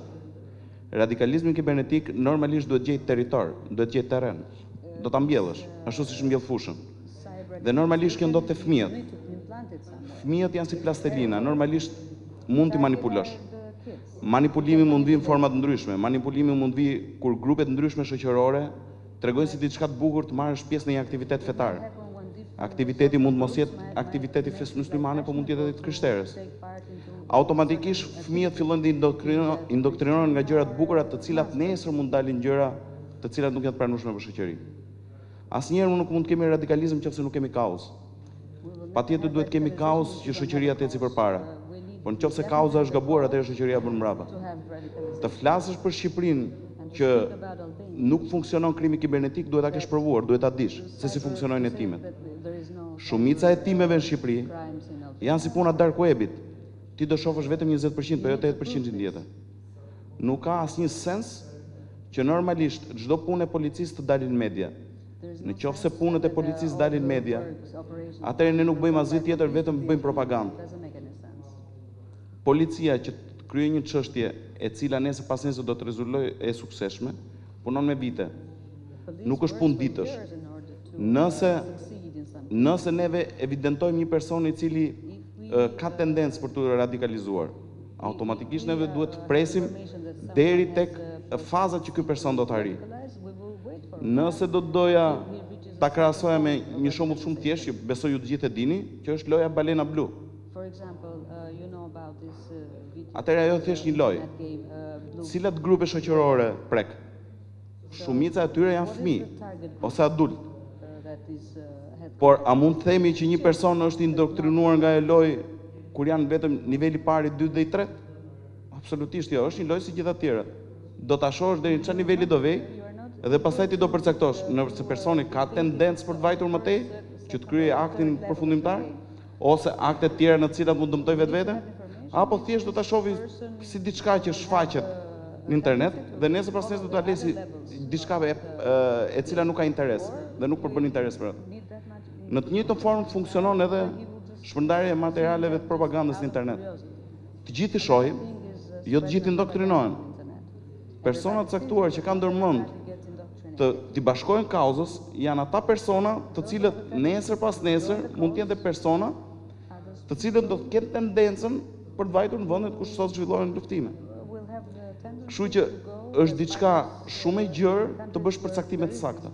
Radikalizmi kibernetik normalisht duhet gjejë territor, duhet gjejë terren. Do ta mbjellësh, ashtu siç mbjell fushën. Dhe normalisht kjo ndodh te fëmijët. Fëmijët janë si plastelina, normalisht mund t'i manipulosh. Manipulimi mund vi në forma të ndryshme, manipulimi mund vi kur grupe të ndryshme shoqërore tregojnë si diçka të bukur të marrësh pjesë në një aktivitet fetar. Aktiviteti mund mos jetë aktiviteti fesë muslimane, por mund të jetë të krishterës. Automatikisht fëmijët fillojnë të indoktrinohen nga gjëra të bukura, të cilat nesër mund dalin gjëra të cilat nuk janë të pranueshme për shoqërinë. Asnjëherë nuk mund të kemi radikalizëm nëse nuk kemi kaos. Patjetër duhet kemi kaos që shoqëria të ecë përpara. Por nëse kauza është gabuar, atëherë shoqëria bën mbrapa. Të flasësh për Shqipërinë që nuk funksionon krimi kibernetik, duhet ta kesh provuar, duhet ta dish se si funksionojnë hetimet. Shumica e hetimeve në Shqipëri janë si puna dark webit. Ti do shohësh vetëm 20%, po jo 80% tjetër. Nuk ka asnjë sens që normalisht çdo punë e policisë të dalin në media. Në qoftë se punët e policisë dalin në media, atëherë ne nuk bëjmë asgjë tjetër, vetëm bëjmë propagandë. Policia që kryen një çështje e cila nesër pas nesër do të rezultojë e suksesshme, punon me vite. Nuk është punë ditësh. Nëse neve evidentojmë një person i cili ka tendencë për të radikalizuar, automatikisht neve duhet të presim deri tek faza që ky person do të arrijë. Nëse do të doja ta krahasoja me një shembull shumë thjesht, që besoj ju të gjithë e dini, që është loja balena blu. Atëherë ajo thjesht një lojë. Cilat grupe shoqërore prek? Shumica e tyre janë fëmijë ose adult. Por a mund të themi që një person është indoktrinuar nga e lojë kur janë vetëm niveli i parë, i dytë dhe i tretë? Absolutisht jo, është një lojë si gjithë të tjerat. Do ta shohësh deri në çfarë niveli do vej, dhe pastaj ti do përcaktosh nëse personi ka tendencë për të vajtur më tej, që të kryejë aktin përfundimtar, ose akte të tjera në të cilat mund të dëmtoj vetveten, apo thjesht do ta shohë si diçka që shfaqet në internet dhe nesër pas nesër do ta lesi diçka e cila nuk ka interes dhe nuk përbën interes për atë. Në të njëjtën formë funksionon edhe shpërndarja e materialeve të propagandës në internet. Të gjithë i shohin, jo të gjithë indoktrinohen. Personat caktuar që kanë ndërmend të bashkojnë kauzës janë ata persona të cilët nesër pas nesër mund të jenë persona të cilët do të kenë tendencën për të vajtur në vendet ku sot zhvillohen luftime. Kështu që është diçka shumë e gjerë të bësh përcaktime të sakta.